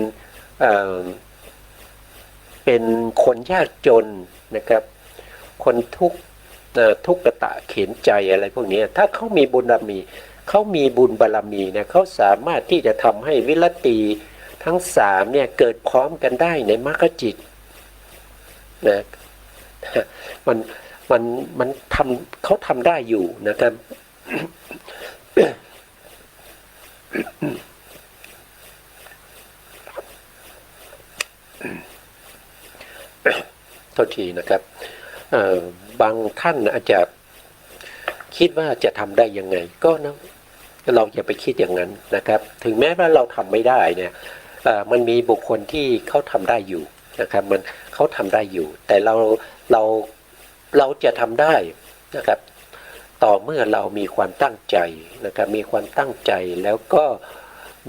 คนยากจนนะครับคนทุกขตะเข็นใจอะไรพวกนี้ถ้าเขามีบุญบารมีเขามีบุญบารมีเนี่ยเขาสามารถที่จะทำให้วิรติทั้งสามเนี่ยเกิดพร้อมกันได้ในมรรคจิตนะมันเขาทำได้อยู่นะครับโทษทีนะครับบางท่านอาจจะคิดว่าจะทำได้ยังไงก็นะ เราอย่าไปคิดอย่างนั้นนะครับถึงแม้ว่าเราทำไม่ได้เนี่ยมันมีบุคคลที่เขาทำได้อยู่นะครับเขาทำได้อยู่แต่เราเราจะทำได้นะครับต่อเมื่อเรามีความตั้งใจนะครับมีความตั้งใจแล้วก็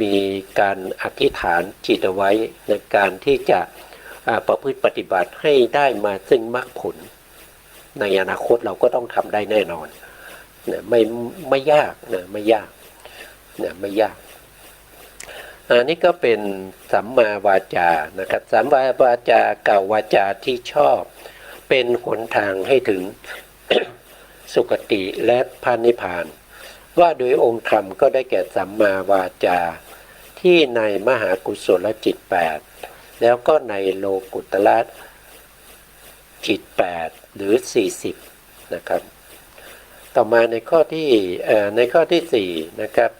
มีการอธิษฐานจิตเอาไว้ในการที่จะประพฤติปฏิบัติให้ได้มาซึ่งมรรคผลในอนาคตเราก็ต้องทำได้แน่นอนนะไม่ยากนะไม่ยากนะไม่ยากอันนี้ก็เป็นสัมมาวาจานะครับสัมมาวาจากล่าววาจาที่ชอบเป็นหนทางให้ถึง สุคติและพระนิพพานว่าโดยองค์ธรรมก็ได้แก่สัมมาวาจาที่ในมหากุศลจิต8แล้วก็ในโลกุตละจิต8หรือ40นะครับต่อมาในข้อที่4นะครับ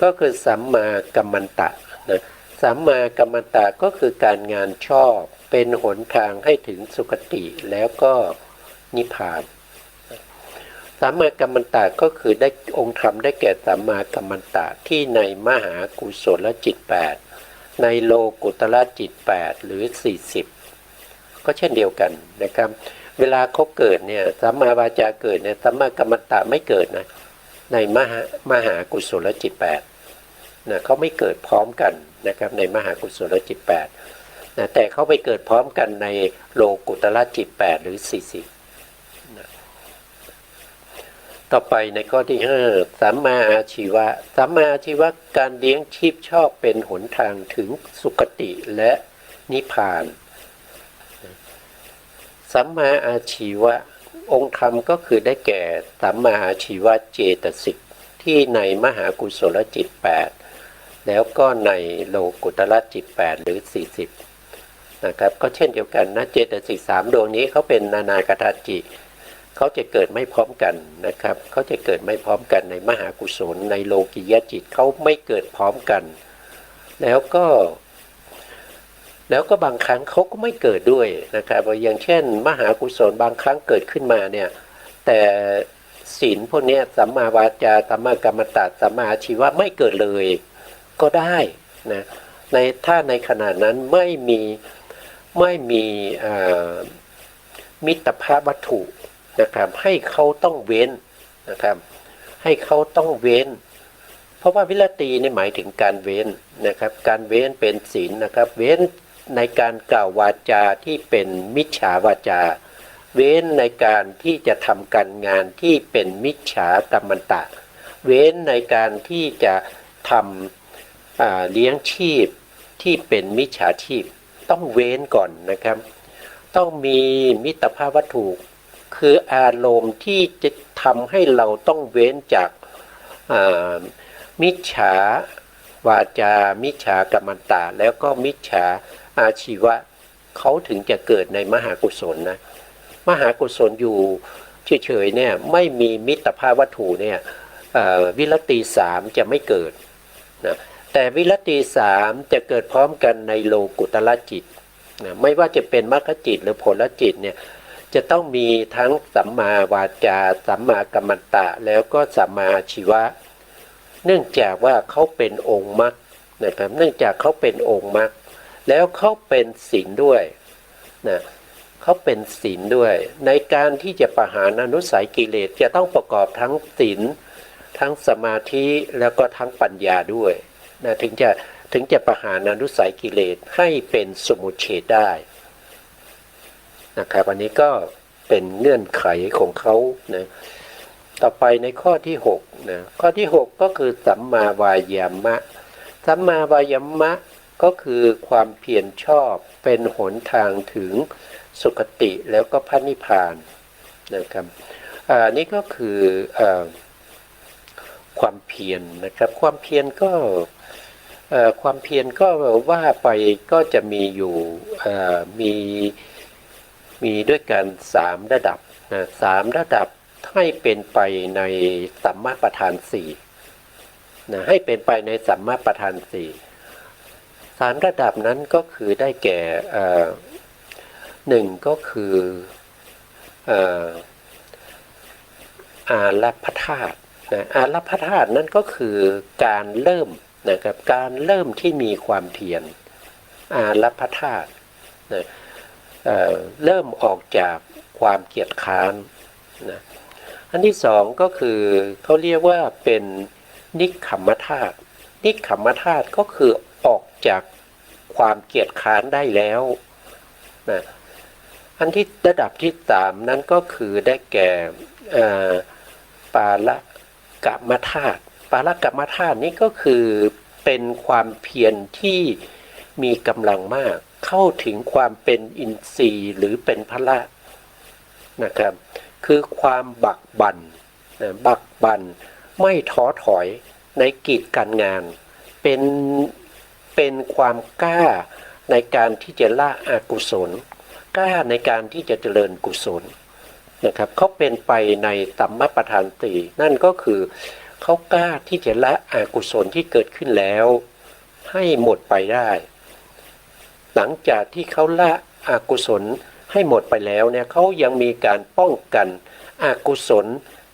ก็คือสัมมากัมมันตะนะสัมมากัมมันตะก็คือการงานชอบเป็นหนทางให้ถึงสุคติแล้วก็นิพพานสัมมากัมมันตะก็คือได้องค์ธรรมได้แก่สัมมากัมมันตะที่ในมหากุศลจิต8ในโลกุตละจิต8หรือ40ก็เช่นเดียวกันนะครับเวลาเขาเกิดเนี่ยสัมมาวาจาเกิดเนี่ยสัมมากัมมันตะไม่เกิดนะในมหากุศลจิต8นะเขาไม่เกิดพร้อมกันนะครับในมหากุศลจิต8นะแต่เขาไปเกิดพร้อมกันในโลกุตละจิต8หรือ40นะต่อไปในข้อที่5สัมมาอาชีวะสัมมาอาชีวะการเลี้ยงชีพชอบเป็นหนทางถึงสุคติและนิพพานสัมมาอาชีวะองค์ธรรมก็คือได้แก่สัมมาอาชีวะเจตสิกที่ในมหากุศลจิต8แล้วก็ในโลกุตละจิต8หรือ40นะครับก็เช่นเดียวกันนะเจตสิก3ดวงนี้เขาเป็นนานากตาจิเขาจะเกิดไม่พร้อมกันนะครับเขาจะเกิดไม่พร้อมกันในมหากุศลในโลกิยจิตเขาไม่เกิดพร้อมกันแล้วก็บางครั้งเขาก็ไม่เกิดด้วยนะครับอย่างเช่นมหากุศลบางครั้งเกิดขึ้นมาเนี่ยแต่ศีลพวกนี้สัมมาวาจาสัมมากัมมันตะสัมมาอาชีวะไม่เกิดเลยก็ได้นะถ้าในขณะนั้นไม่มีมิตรภาพวัตถุนะครับให้เขาต้องเว้นนะครับให้เขาต้องเว้นเพราะว่าวิรตินี่หมายถึงการเว้นนะครับการเว้นเป็นศีลนะครับเว้นในการกล่าววาจาที่เป็นมิจฉาวาจาเว้นในการที่จะทำการงานที่เป็นมิจฉากัมมันตะเว้นในการที่จะทำเลี้ยงชีพที่เป็นมิจฉาชีพต้องเว้นก่อนนะครับต้องมีมิตรภาพวัตถุคืออารมณ์ที่จะทำให้เราต้องเว้นจากมิจฉาวาจามิจฉากัมมันตะแล้วก็มิจฉาอาชีวะเขาถึงจะเกิดในมหากุศลนะมหากุศลอยู่เฉยๆเนี่ยไม่มีมิตรภาพวัตถุเนี่ยวิรติ3จะไม่เกิดนะแต่วิรติ3จะเกิดพร้อมกันในโลกุตละจิตนะไม่ว่าจะเป็นมรรคจิตหรือผลจิตเนี่ยจะต้องมีทั้งสัมมาวาจาสัมมากัมมันตะแล้วก็สัมมาอาชีวะเนื่องจากว่าเขาเป็นองค์มรรคนะครับเนื่องจากเขาเป็นองค์มรรคแล้วเขาเป็นศีลด้วยนะเขาเป็นศีลด้วยในการที่จะประหารอนุสัยกิเลสจะต้องประกอบทั้งศีลทั้งสมาธิแล้วก็ทั้งปัญญาด้วยนะถึงจะประหารอนุสัยกิเลสให้เป็นสมุจเฉทได้นะครับอันนี้ก็เป็นเงื่อนไขของเขานะต่อไปในข้อที่6นะข้อที่6ก็คือสัมมาวายามะสัมมาวายามะก็คือความเพียรชอบเป็นหนทางถึงสุคติแล้วก็พระนิพพานนะครับนี่ก็คือความเพียรนะครับความเพียรก็ว่าไปก็จะมีอยู่มีด้วยกัน3ระดับนะ3ระดับให้เป็นไปในสัมมาประธาน4นะให้เป็นไปในสัมมาประธาน3ระดับนั้นก็คือได้แก่1ก็คืออารัปธาตุ นะอารัปธาตุนั่นก็คือการเริ่มนะครับการเริ่มที่มีความเพียรอารัปธาตุนะเริ่มออกจากความเกียจคร้านนะอันที่สองก็คือเขาเรียกว่าเป็นนิคขัมมธาตุนิคขัมมธาตุก็คือออกจากความเกียจคร้านได้แล้วนะอันที่ระดับที่สามนั้นก็คือได้แก่ปาละกะมธาตุปาละกะมธาตุนี้ก็คือเป็นความเพียรที่มีกำลังมากเข้าถึงความเป็นอินทรีย์หรือเป็นพละนะครับคือความบักบั่นบักบั่นไม่ท้อถอยในกิจการงานเป็นความกล้าในการที่จะละอกุศลกล้าในการที่จะเจริญกุศลนะครับเขาเป็นไปในสัมมาประธานตินั่นก็คือเขากล้าที่จะละอกุศลที่เกิดขึ้นแล้วให้หมดไปได้หลังจากที่เขาละอกุศลให้หมดไปแล้วเนี่ยเขายังมีการป้องกันอกุศล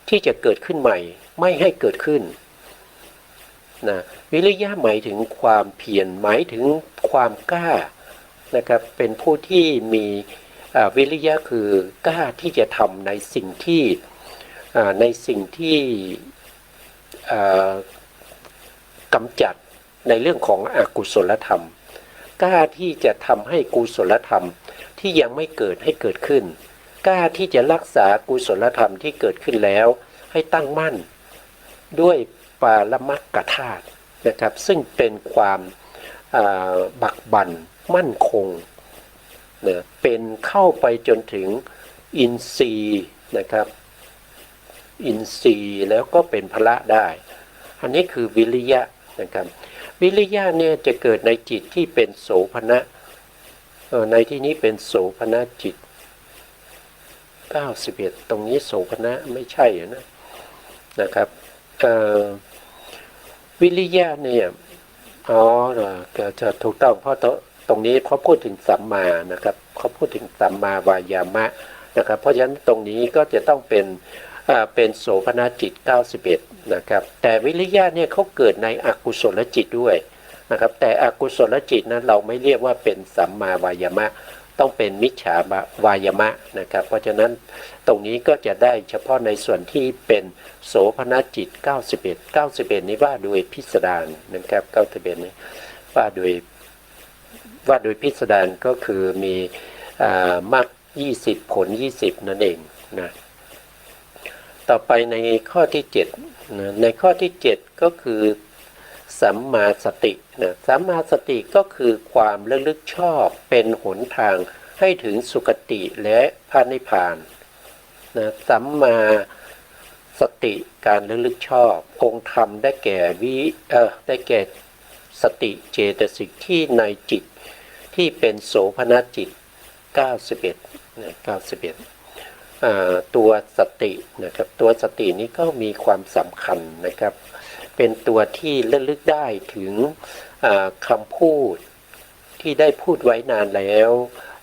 ที่จะเกิดขึ้นใหม่ไม่ให้เกิดขึ้นนะวิริยะหมายถึงความเพียรหมายถึงความกล้านะครับเป็นผู้ที่มีวิริยะคือกล้าที่จะทำในสิ่งที่กำจัดในเรื่องของอกุศลธรรมกล้าที่จะทำให้กุศลธรรมที่ยังไม่เกิดให้เกิดขึ้นกล้าที่จะรักษากุศลธรรมที่เกิดขึ้นแล้วให้ตั้งมั่นด้วยปาละมัคคธาตุนะครับซึ่งเป็นความบักบั่นมั่นคงนะเป็นเข้าไปจนถึงอินทรีย์นะครับอินทรีย์แล้วก็เป็นพละได้อันนี้คือวิริยะนะครับวิริยะเนี่ยจะเกิดในจิตที่เป็นโสภณะในที่นี้เป็นโสภณจิต91ตรงนี้โสภณะไม่ใช่นะครับวิริยะเนี่ยจะถูกต้องเพราะตรงนี้เขาพูดถึงสัมมานะครับเขาพูดถึงสัมมาวายามะนะครับเพราะฉะนั้นตรงนี้ก็จะต้องเป็นโสภณจิต91นะครับแต่วิริยะเนี่ยเขาเกิดในอกุศลจิตด้วยนะครับแต่อกุศลจิตนั้นเราไม่เรียกว่าเป็นสัมมาวายามะต้องเป็นมิจฉาวายามะนะครับเพราะฉะนั้นตรงนี้ก็จะได้เฉพาะในส่วนที่เป็นโสภณจิต91นี้ว่าโดยพิสดารนะครับ91นี้ว่าโดยพิสดารก็คือมีมรรค20ผล20นั่นเองนะต่อไปในข้อที่7นะในข้อที่7ก็คือสัมมาสตินะสัมมาสติก็คือความระลึกชอบเป็นหนทางให้ถึงสุคติและพระนิพพานนะสัมมาสติการระลึกชอบองค์ธรรมได้แก่สติเจตสิกที่ในจิตที่เป็นโสภณจิต91นะ91ตัวสตินะครับตัวสตินี้ก็มีความสำคัญนะครับเป็นตัวที่ระลึกได้ถึงคำพูดที่ได้พูดไว้นานแล้ว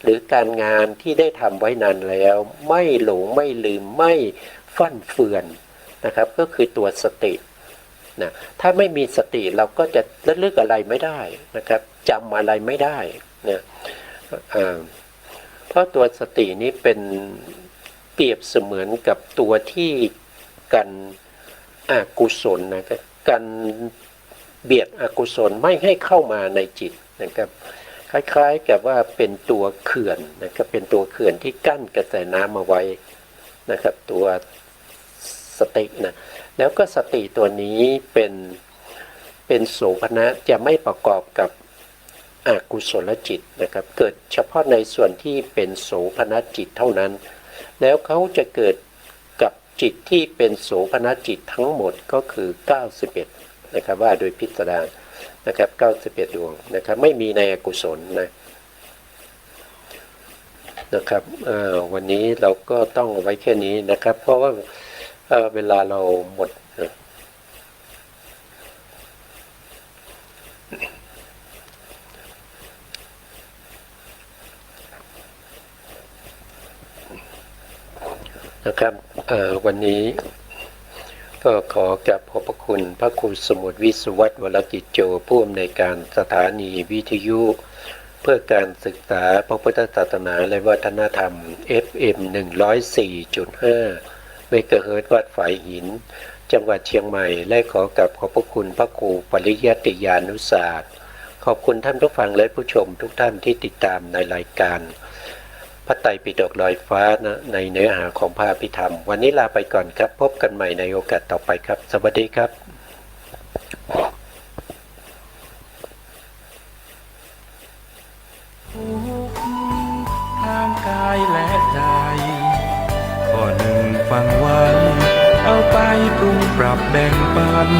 หรือการงานที่ได้ทำไว้นานแล้วไม่หลงไม่ลืมไม่ฟั่นเฟือนนะครับก็คือตัวสตินะถ้าไม่มีสติเราก็จะระลึกอะไรไม่ได้นะครับจำอะไรไม่ได้นะเพราะตัวสตินี้เป็นเปรียบเสมือนกับตัวที่กันอกุศลนะครับกันเบียดอกุศลไม่ให้เข้ามาในจิตนะครับคล้ายๆกับว่าเป็นตัวเขื่อนนะครับเป็นตัวเขื่อนที่กั้นกระแสน้ำมาไว้นะครับตัวสตินะแล้วก็สติตัวนี้เป็นโสภณะจะไม่ประกอบกับอกุศลจิตนะครับเกิดเฉพาะในส่วนที่เป็นโสภณจิตเท่านั้นแล้วเขาจะเกิดกับจิตที่เป็นโสภณจิตทั้งหมดก็คือ91นะครับว่าโดยพิสดารนะครับ91ดวงนะครับไม่มีในอกุศลนะครับวันนี้เราก็ต้องไว้แค่นี้นะครับเพราะว่าเวลาเราหมดนะครับวันนี้ ก็ขอกราบขอบพระคุณพระครูสมุทรวิสุวัฒน์วรกิจโจผู้อำนวยการสถานีวิทยุเพื่อการศึกษาพระพุทธศาสนาและวัฒนธรรม FM 104.5 เมกะเฮิรตซ์วัดฝายหินจังหวัดเชียงใหม่และขอกราบขอบพระคุณพระครูปริยัติยานุศาสตร์ขอบคุณท่านผู้ฟังและผู้ชมทุกท่านที่ติดตามในรายการพระไตรปิฎกลอยฟ้านะในเนื้อหาของพระอภิธรรมวันนี้ลาไปก่อนครับพบกันใหม่ในโอกาสต่อไปครับสวัสดีครับทางกายและใจข้อหนึ่งฟังไว้เอาไปปรุงปรับแบ่งปัน